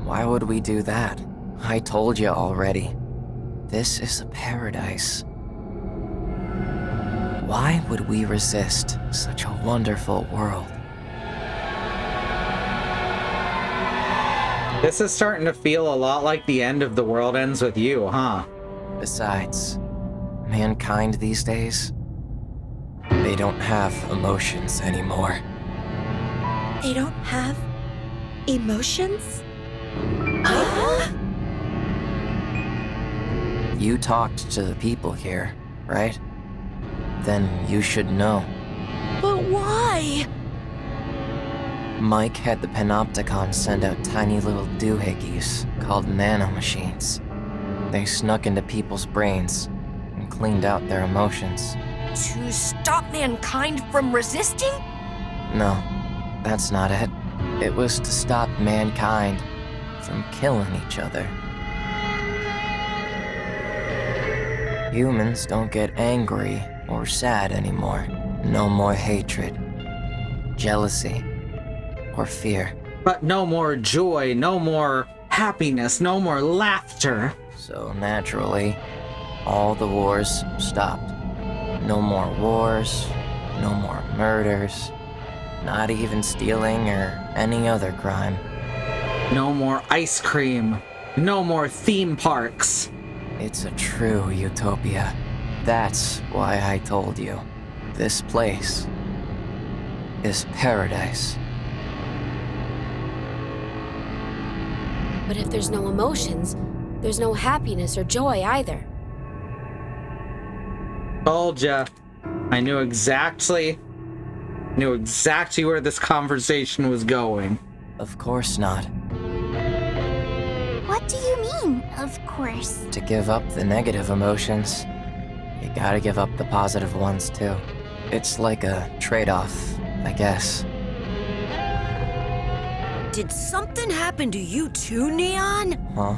Why would we do that? I told you already. This is a paradise. Why would we resist such a wonderful world? This is starting to feel a lot like The End of the World Ends With You, huh? Besides, mankind these days, they don't have emotions anymore. They don't have emotions? You talked to the people here, right? Then you should know. But why? Mike had the Panopticon send out tiny little doohickeys called nanomachines. They snuck into people's brains and cleaned out their emotions. To stop mankind from resisting? No, that's not it. It was to stop mankind from killing each other. Humans don't get angry or sad anymore. No more hatred, jealousy, or fear. But no more joy, no more happiness, no more laughter. So naturally, all the wars stopped. No more wars, no more murders, not even stealing or any other crime. No more ice cream, no more theme parks. It's a true utopia. That's why I told you. This place is paradise. But if there's no emotions, there's no happiness or joy either. Told ya. I knew exactly where this conversation was going. Of course not. What do you mean, of course? To give up the negative emotions, you gotta give up the positive ones too. It's like a trade-off, I guess. Did something happen to you too, Neon? Huh?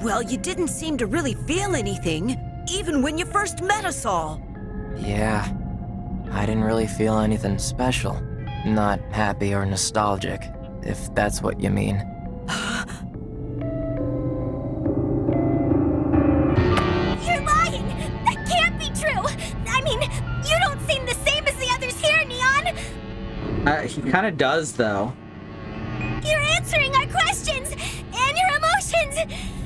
Well, you didn't seem to really feel anything, even when you first met us all. Yeah. I didn't really feel anything special. Not happy or nostalgic, if that's what you mean. You're lying! That can't be true! I mean, you don't seem the same as the others here, Neon! He kind of does, though. You're answering our questions, and your emotions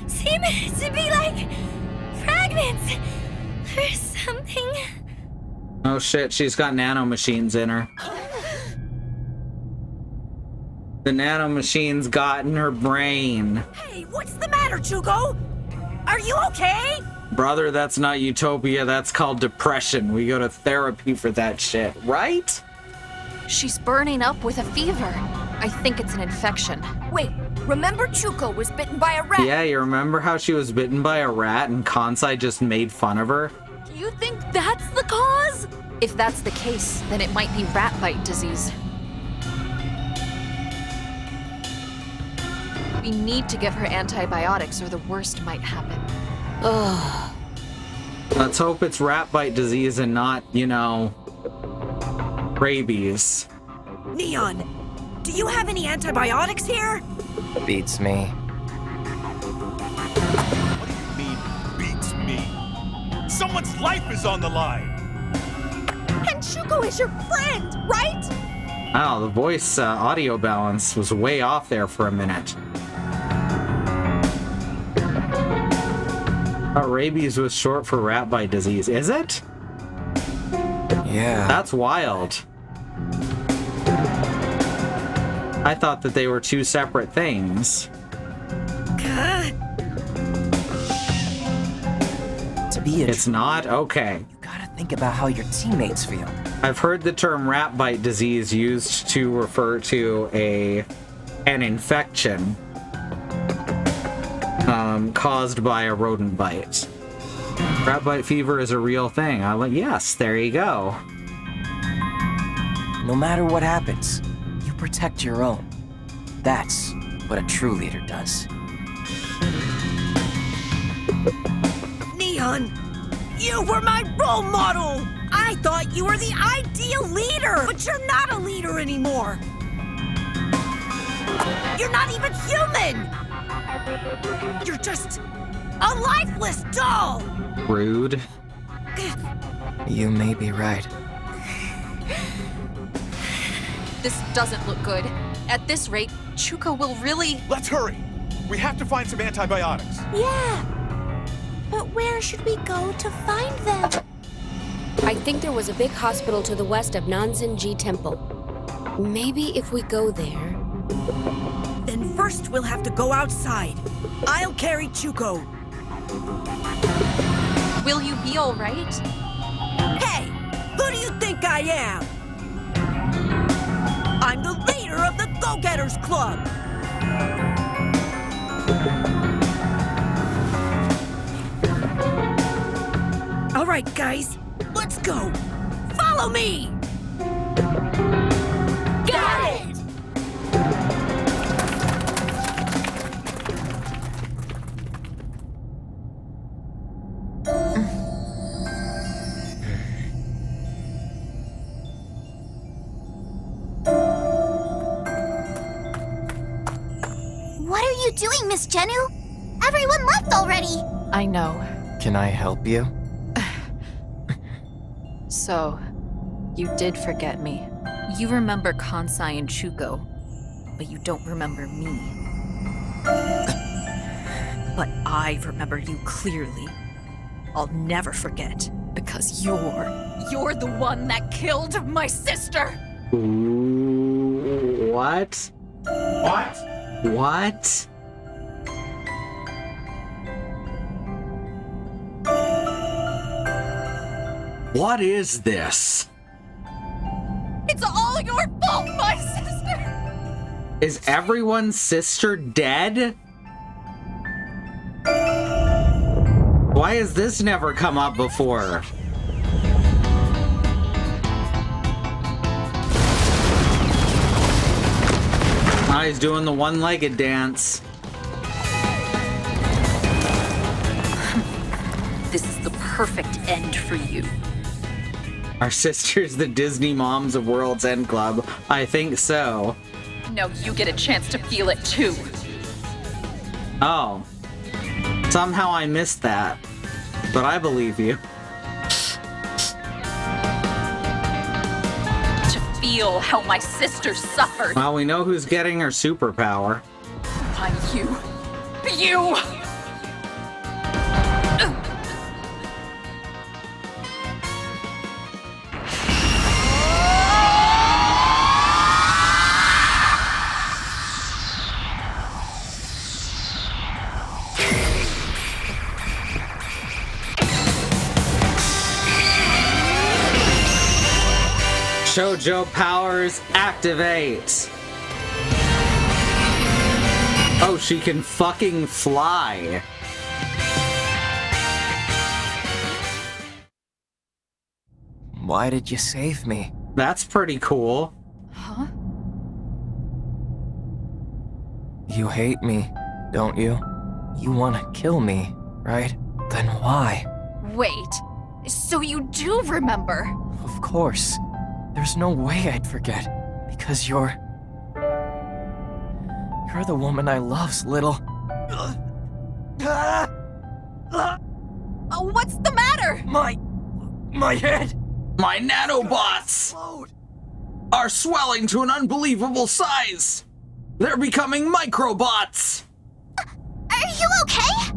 seem to be like fragments or something. Oh shit, she's got nanomachines in her. The nanomachines got in her brain. Hey, what's the matter, Chugo? Are you okay? Brother, that's not utopia, that's called depression. We go to therapy for that shit, right? She's burning up with a fever. I think it's an infection. Wait, remember Chuko was bitten by a rat? Yeah, you remember how she was bitten by a rat and Kansai just made fun of her? Do you think that's the cause? If that's the case, then it might be rat bite disease. We need to give her antibiotics or the worst might happen. Ugh. Let's hope it's rat bite disease and not, you know, rabies. Neon, do you have any antibiotics here? Beats me. What do you mean, beats me? Someone's life is on the line! And And Shuko is your friend, right? Oh, the voice audio balance was way off there for a minute. Rabies was short for rat bite disease. Is it? Yeah. That's wild. I thought that they were two separate things. To be a It's not? Okay. You gotta think about how your teammates feel. I've heard the term rat bite disease used to refer to an infection caused by a rodent bite. Rat bite fever is a real thing. Yes, there you go. No matter what happens, you protect your own. That's what a true leader does. Neon, you were my role model! I thought you were the ideal leader, but you're not a leader anymore! You're not even human! You're just a lifeless doll! Rude. You may be right. This doesn't look good. At this rate, Chuko will really... Let's hurry! We have to find some antibiotics. Yeah. But where should we go to find them? I think there was a big hospital to the west of Nanzenji Temple. Maybe if we go there... Then first we'll have to go outside. I'll carry Chuko. Will you be all right? Hey, who do you think I am? I'm the leader of the Go-Getters Club. All right, guys, let's go. Follow me. Got it. What are you doing, Miss Jennu? Everyone left already! I know. Can I help you? So, you did forget me. You remember Kansai and Chuko, but you don't remember me. But I remember you clearly. I'll never forget, because you're the one that killed my sister! Ooh, what? What? What? What is this? It's all your fault, my sister! Is everyone's sister dead? Why has this never come up before? Now he's doing the one-legged dance. This is the perfect end for you. Our sister's the Disney Moms of World's End Club. I think so. Now you get a chance to feel it too. Oh. Somehow I missed that. But I believe you. To feel how my sister suffered. Well, we know who's getting her superpower. Why, you! Shoujo powers activate. Oh, she can fucking fly. Why did you save me? That's pretty cool. Huh? You hate me, don't you? You want to kill me, right? Then why? Wait, so you do remember? Of course. There's no way I'd forget. Because you're the woman I love's little... Oh, what's the matter? My head! My nanobots are swelling to an unbelievable size. They're becoming microbots. Are you okay?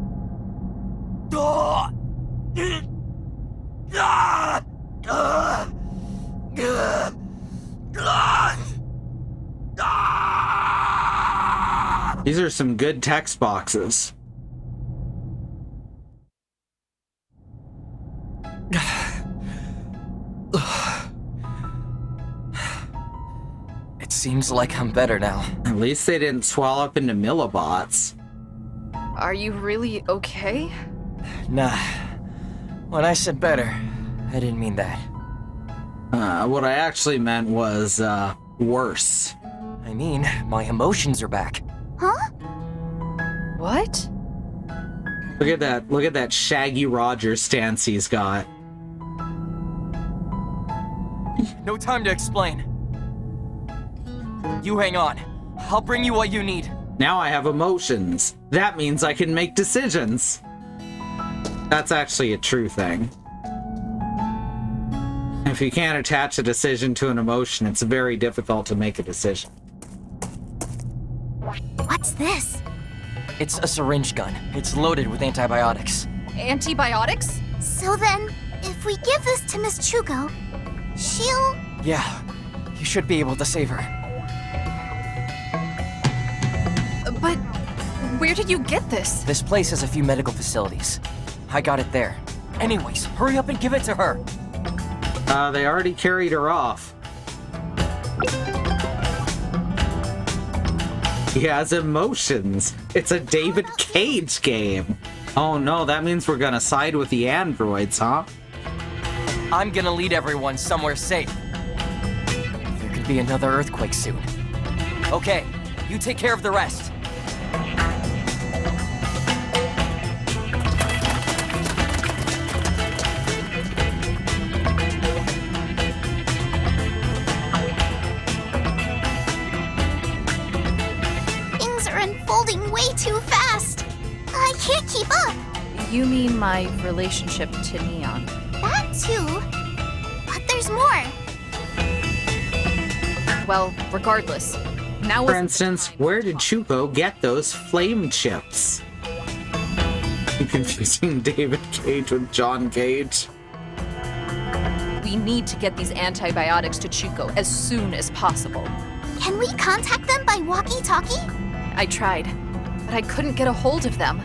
These are some good text boxes. It seems like I'm better now. At least they didn't swell up into millibots. Are you really okay? Nah. When I said better, I didn't mean that. What I actually meant was, worse. I mean, my emotions are back. Huh? What? Look at that Shaggy Rogers stance he's got. No time to explain. You hang on. I'll bring you what you need. Now I have emotions. That means I can make decisions. That's actually a true thing. If you can't attach a decision to an emotion, it's very difficult to make a decision. What's this? It's a syringe gun. It's loaded with antibiotics. Antibiotics? So then, if we give this to Miss Chuko, she'll... Yeah, you should be able to save her. But where did you get this? This place has a few medical facilities. I got it there. Anyways, hurry up and give it to her. They already carried her off. He has emotions. It's a David Cage game. Oh no, that means we're gonna side with the androids, huh? I'm gonna lead everyone somewhere safe. There could be another earthquake soon. Okay, you take care of the rest. Things are unfolding way too fast. I can't keep up. You mean my relationship to Neon? That too. But there's more. Well, regardless. Now For instance, where did Chuko get those flame chips? I'm confusing David Cage with John Cage. we need to get these antibiotics to Chuko as soon as possible. Can we contact them by walkie-talkie? I tried, but I couldn't get a hold of them.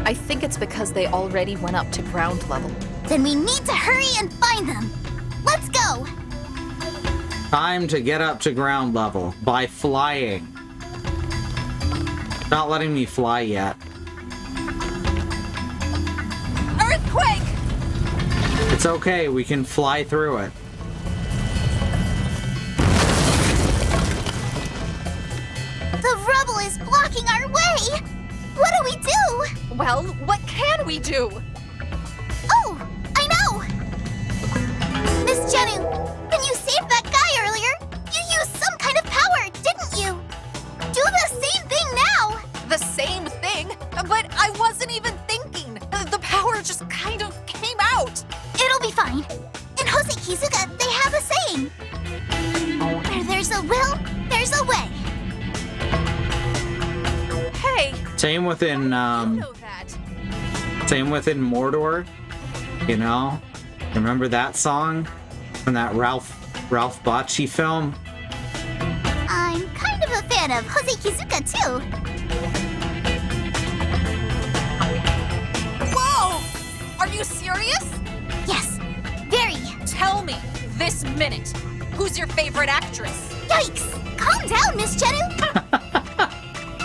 I think it's because they already went up to ground level. Then we need to hurry and find them. Let's go! Time to get up to ground level by flying. Not letting me fly yet. Earthquake! It's okay, we can fly through it. The rubble is blocking our way! What do we do? Well, what can we do? Oh, I know! Miss Jennu, when you saved that guy earlier, you used some kind of power, didn't you? Do the same thing now! The same thing? But I wasn't even thinking. The power just kind of came out. It'll be fine. In Hoseikizuka, they have a saying. Where there's a will, there's a way. Hey! Same within, same within Mordor, you know? Remember that song from that Ralph Bakshi film? I'm kind of a fan of Hoseikizuka too. Whoa! Are you serious? Yes, very. Tell me, this minute, who's your favorite actress? Yikes! Calm down, Miss Jennu.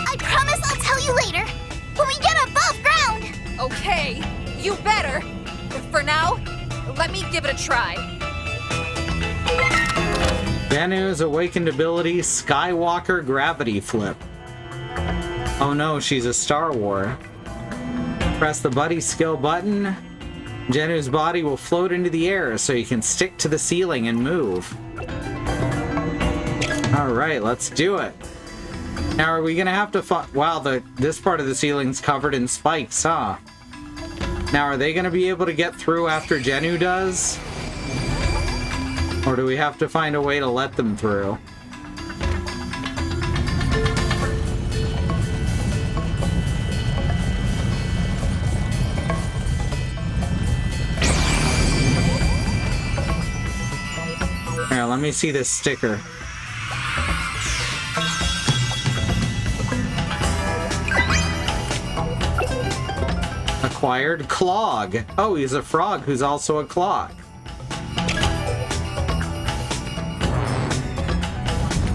I promise I'll tell you later, when we get above ground. Okay, you better. But for now, let me give it a try. Jennu's awakened ability, Skywalker Gravity Flip. Oh no, she's a Star War. Press the buddy skill button. Jennu's body will float into the air so you can stick to the ceiling and move. Alright, let's do it. Now, are we gonna have to wow, this part of the ceiling's covered in spikes, huh? Now, are they gonna be able to get through after Jennu does? Or do we have to find a way to let them through? Here, let me see this sticker. Acquired Clog. Oh, he's a frog who's also a clock.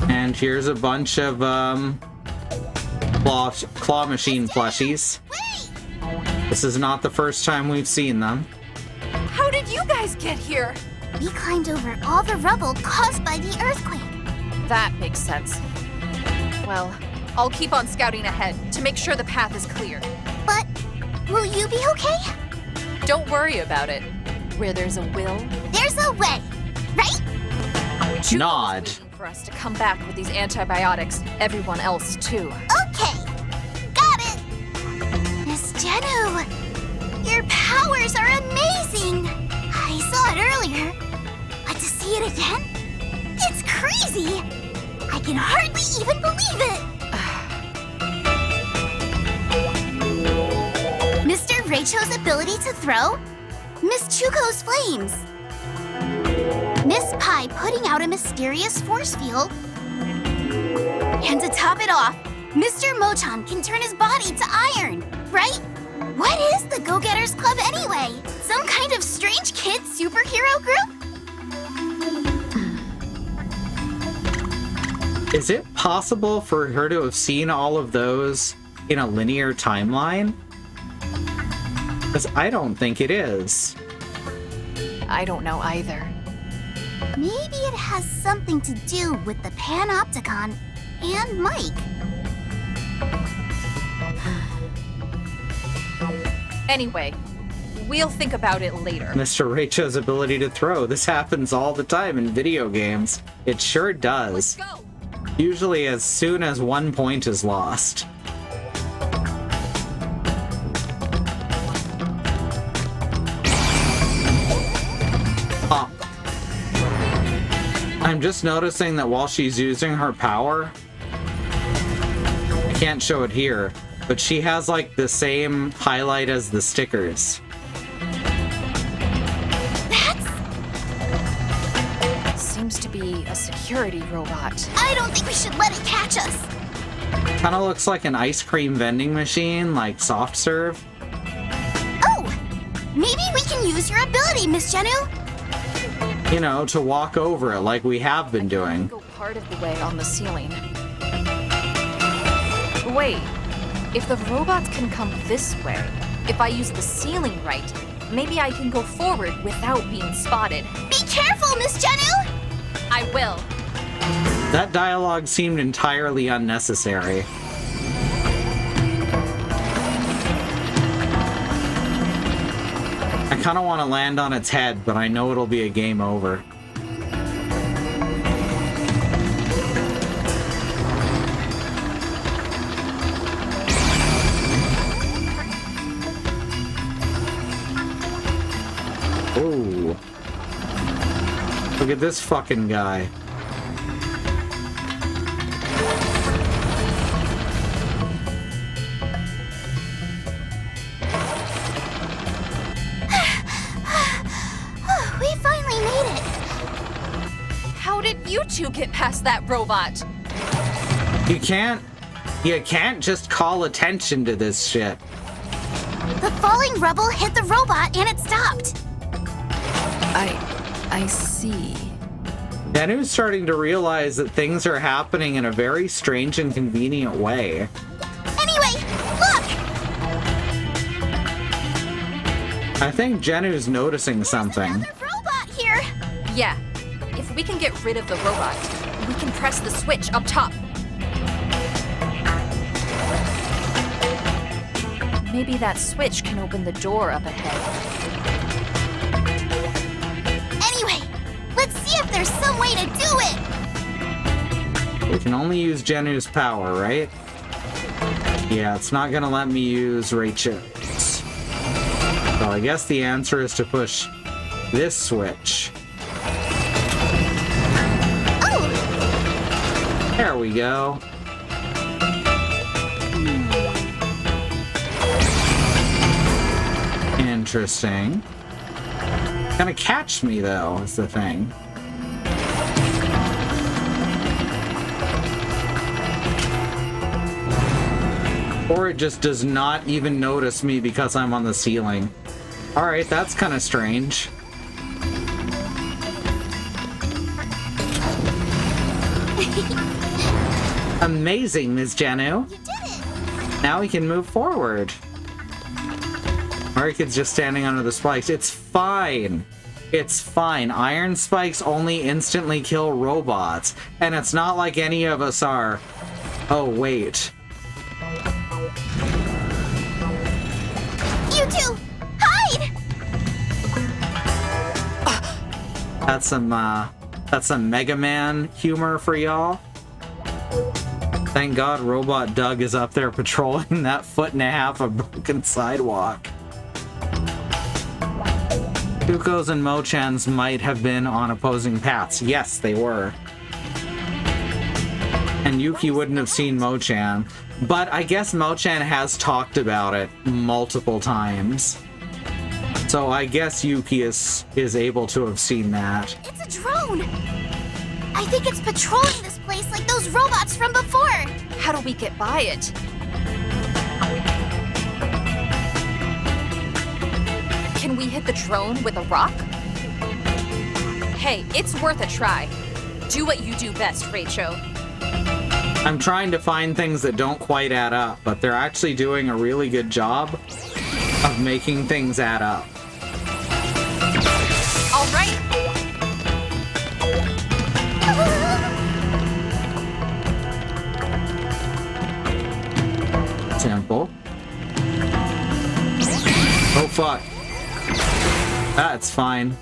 And here's a bunch of claw machine plushies. This is not the first time we've seen them. How did you guys get here? We climbed over all the rubble caused by the earthquake. That makes sense. Well, I'll keep on scouting ahead to make sure the path is clear. But will you be okay? Don't worry about it. Where there's a will, there's a way, right? Nod. For us to come back with these antibiotics, everyone else too. Okay, got it. Miss Jenu, your powers are amazing. I saw it earlier, but to see it again, it's crazy. I can hardly even believe it. Mr. Reicho's ability to throw, Miss Chuko's flames, Miss Pi putting out a mysterious force field, and to top it off, Mr. Mochan can turn his body to iron, right? What is the Go-Getters Club anyway? Some kind of strange kid superhero group? Is it possible for her to have seen all of those in a linear timeline? Because I don't think it is. I don't know either. Maybe it has something to do with the Panopticon and Mike. Anyway, we'll think about it later. Mr. Reicho's ability to throw. This happens all the time in video games. It sure does. Let's go. Usually as soon as 1 point is lost. I'm just noticing that while she's using her power, I can't show it here, but she has like the same highlight as the stickers. Seems to be a security robot. I don't think we should let it catch us. Kind of looks like an ice cream vending machine, like soft serve. Oh, maybe we can use your ability, Miss Jenu. You know, to walk over it like we have been doing. Go part of the way on the ceiling. Wait, if the robots can come this way, if I use the ceiling right, maybe I can go forward without being spotted. Be careful, Miss Jenu! I will. That dialogue seemed entirely unnecessary. I kind of want to land on its head, but I know it'll be a game over. Ooh. Look at this fucking guy. We finally made it. How did you two get past that robot? You can't just call attention to this shit. The falling rubble hit the robot and it stopped. I see. Jenu's starting to realize that things are happening in a very strange and convenient way. Anyway, look! I think Jenu's noticing something. Another robot here. Yeah, if we can get rid of the robot, we can press the switch up top. Maybe that switch can open the door up ahead. Anyway, let's see if there's some way to do it. We can only use Jenu's power, right? Yeah, it's not gonna let me use Reicho's. So I guess the answer is to push this switch. There we go. Interesting. Gonna catch me, though, is the thing. Or it just does not even notice me because I'm on the ceiling. Alright, that's kind of strange. Amazing, Ms. Janu. You did it! Now we can move forward. Marikid's just standing under the spikes. It's fine. It's fine. Iron spikes only instantly kill robots. And it's not like any of us are. Oh, wait. You two, hide! That's some Mega Man humor for y'all. Thank God Robot Doug is up there patrolling that 1.5 foot of broken sidewalk. Tuko's and Mochan's might have been on opposing paths. Yes, they were. And Yuki wouldn't have seen Mochan. But I guess Mochan has talked about it multiple times. So I guess Yuki is able to have seen that. It's a drone! I think it's patrolling this place like those robots from before! How do we get by it? Can we hit the drone with a rock? Hey, it's worth a try. Do what you do best, Rachel. I'm trying to find things that don't quite add up, but they're actually doing a really good job of making things add up. All right. Simple. Oh, fuck. That's fine.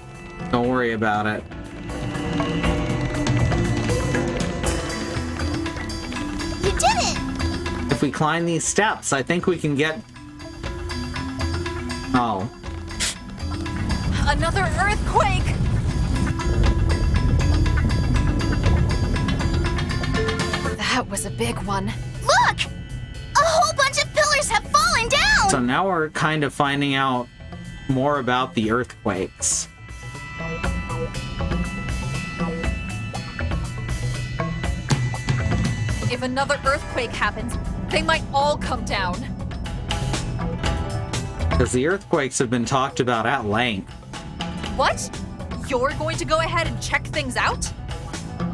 Don't worry about it. You did it! If we climb these steps, I think we can get... Oh. Another earthquake! That was a big one. Look! A whole bunch of pillars have fallen down! So now we're kind of finding out more about the earthquakes. If another earthquake happens, they might all come down. Because the earthquakes have been talked about at length. What? You're going to go ahead and check things out?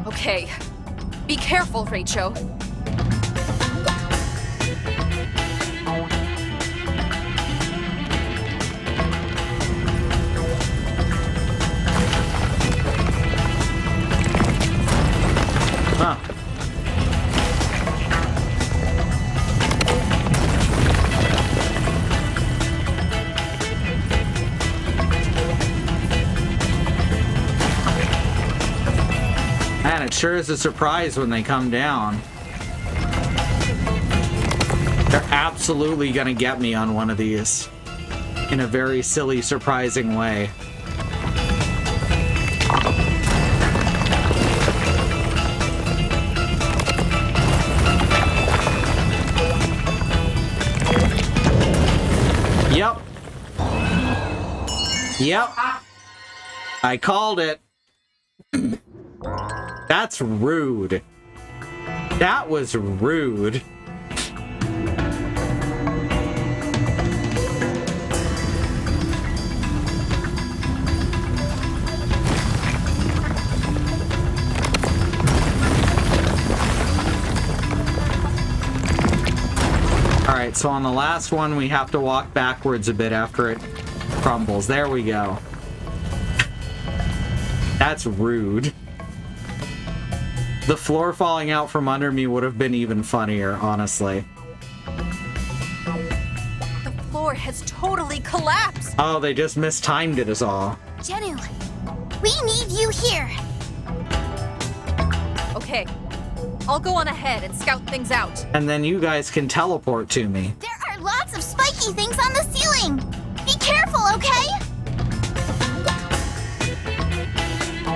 Okay. Be careful, Rachel. Huh. Man, it sure is a surprise when they come down. They're absolutely gonna get me on one of these. In a very silly, surprising way. Yep. Yep. I called it. That's rude. That was rude. Alright, so on the last one, we have to walk backwards a bit after it crumbles. There we go. That's rude. The floor falling out from under me would have been even funnier, honestly. The floor has totally collapsed. Oh, they just mistimed it is all. Jenu, we need you here. Okay. I'll go on ahead and scout things out. And then you guys can teleport to me. There are lots of spiky things on the ceiling. Be careful, okay?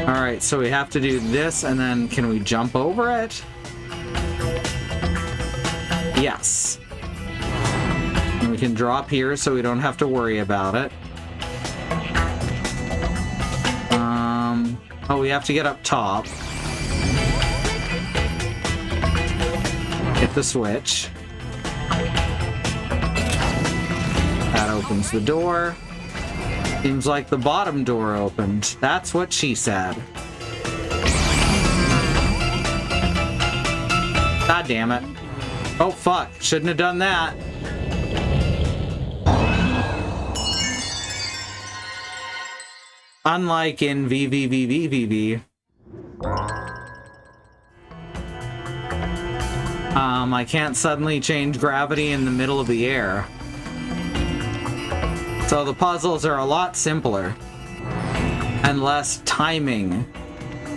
Alright, so we have to do this, and then can we jump over it? Yes. And we can drop here so we don't have to worry about it. Oh, we have to get up top. Hit the switch. That opens the door. Seems like the bottom door opened. That's what she said. God damn it. Oh, fuck. Shouldn't have done that. Unlike in VVVVVV. I can't suddenly change gravity in the middle of the air. So the puzzles are a lot simpler. And less timing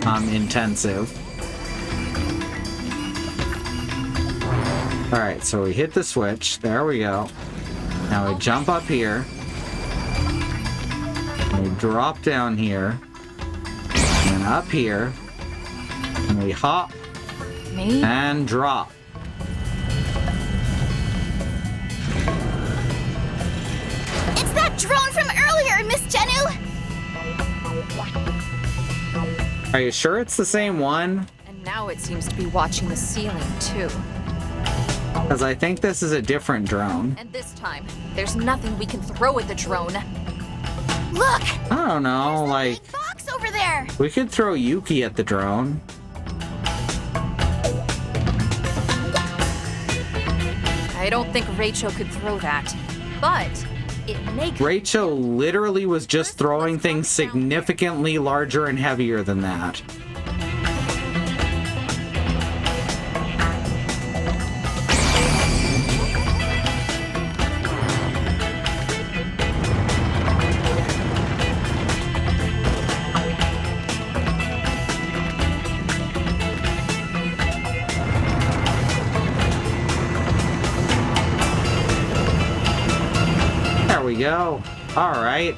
intensive. Alright, so we hit the switch. There we go. Now we jump up here. We drop down here. And up here. And we hop. And drop. It's that drone from earlier, Miss Jennu! Are you sure it's the same one? And now it seems to be watching the ceiling, too. Because I think this is a different drone. And this time, there's nothing we can throw at the drone. Look! I don't know, like... Big box over there! We could throw Yuki at the drone. I don't think Rachel could throw that. But it makes... Rachel literally was just throwing things significantly larger and heavier than that. Go. All right.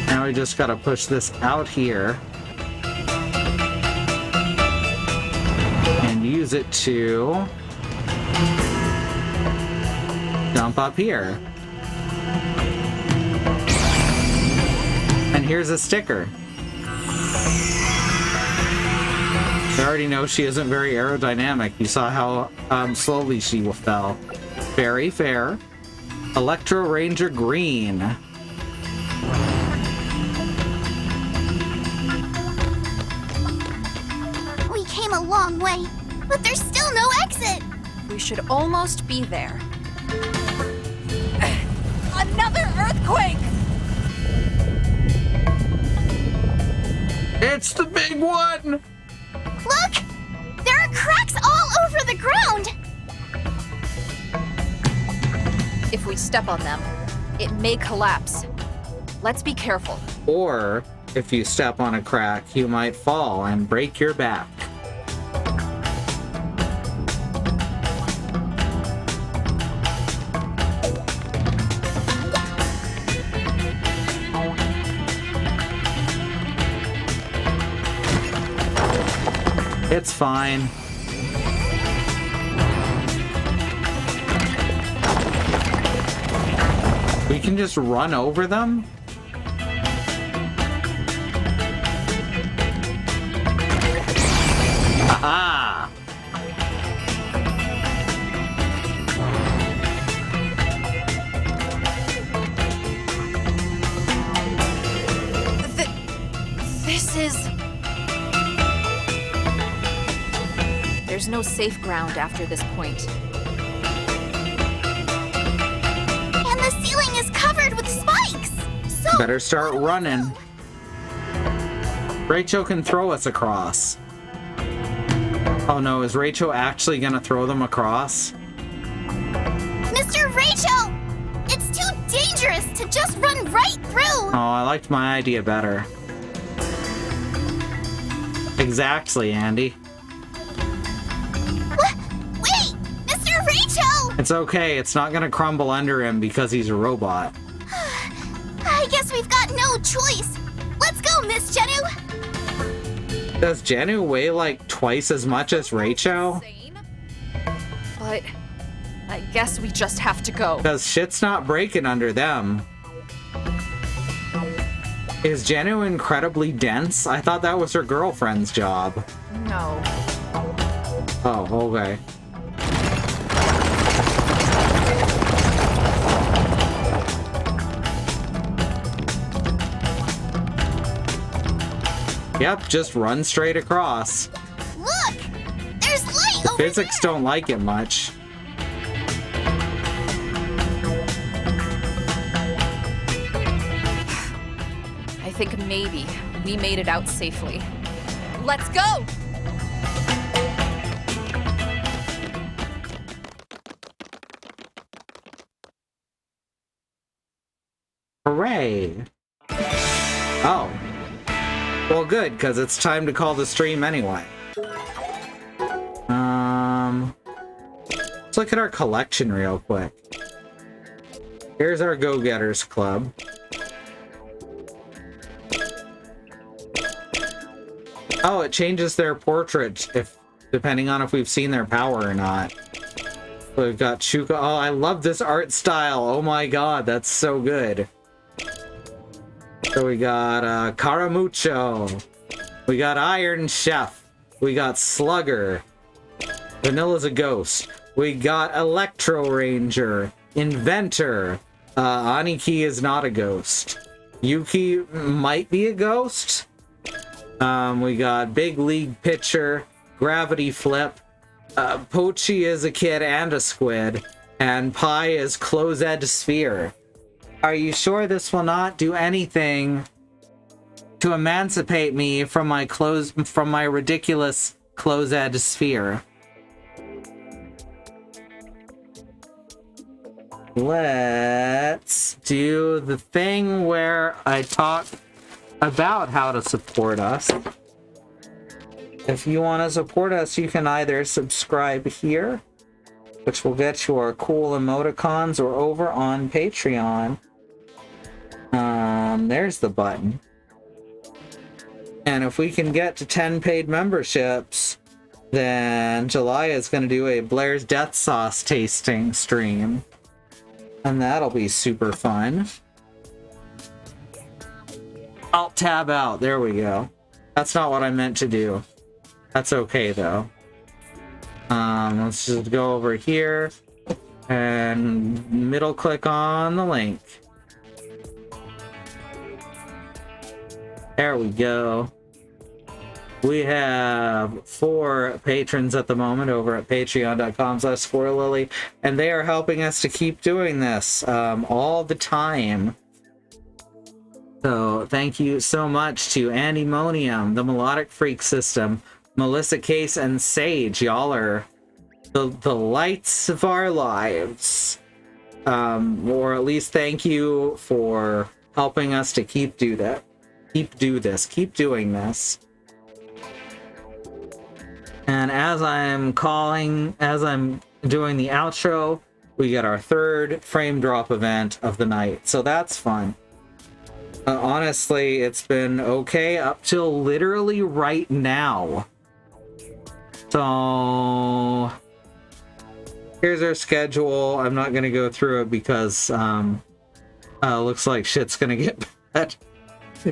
Now we just gotta push this out here and use it to jump up here. And here's a sticker. I already know she isn't very aerodynamic. You saw how slowly she fell. Very fair. Electro Ranger Green. We came a long way, but there's still no exit. We should almost be there. Another earthquake! It's the big one! Look! There are cracks all over the ground! If we step on them, it may collapse. Let's be careful. Or, if you step on a crack, you might fall and break your back. It's fine. We can just run over them? Aha! This is... There's no safe ground after this point. And the ceiling is covered with spikes! So better start running. Rachel can throw us across. Oh no, is Rachel actually gonna throw them across? Mr. Rachel! It's too dangerous to just run right through! Oh, I liked my idea better. Exactly, Andy. Wait! Mr. Rachel! It's okay, it's not gonna crumble under him because he's a robot. I guess we've got no choice. Let's go, Miss Jennu! Does Jennu weigh like twice as much as Rachel? but I guess we just have to go. Because shit's not breaking under them. Is Jennu incredibly dense? I thought that was her girlfriend's job. No. Oh, okay. Yep, just run straight across. Look! There's light The over physics don't like it much. I think maybe we made it out safely. Let's go! Hooray! Oh. Well, good, because it's time to call the stream anyway. Let's look at our collection real quick. Here's our Go-Getters Club. Oh, it changes their portrait depending on if we've seen their power or not. We've got Chuka. Oh, I love this art style. Oh my god, that's so good. So we got Caramucho. We got Iron Chef. We got Slugger. Vanilla's a ghost. We got Electro Ranger. Inventor. Aniki is not a ghost. Yuki might be a ghost. We got Big League Pitcher. Gravity Flip. Pochi is a kid and a squid. And Pi is Closed Sphere. Are you sure this will not do anything to emancipate me from my ridiculous Closed Sphere? Let's do the thing where I talk about how to support us. If you want to support us, you can either subscribe here, which will get you our cool emoticons, or over on Patreon. There's the button. And if we can get to 10 paid memberships, then July is going to do a Blair's Death Sauce tasting stream. And that'll be super fun. Alt tab out. There we go. That's not what I meant to do. That's okay, though. Let's just go over here and middle click on the link. There we go. We have 4 patrons at the moment over at patreon.com/SquirrelLily, and they are helping us to keep doing this all the time. So thank you so much to Andymonium, the Melodic Freak System, Melissa Case, and Sage. Y'all are the lights of our lives. Or at least thank you for helping us to keep doing this. And as I'm doing the outro, we get our 3rd frame drop event of the night. So that's fun. Honestly, it's been okay up till literally right now. So here's our schedule. I'm not going to go through it because looks like shit's going to get bad.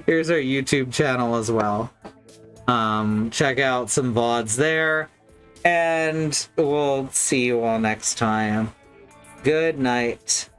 Here's our YouTube channel as well. Check out some VODs there. And we'll see you all next time. Good night.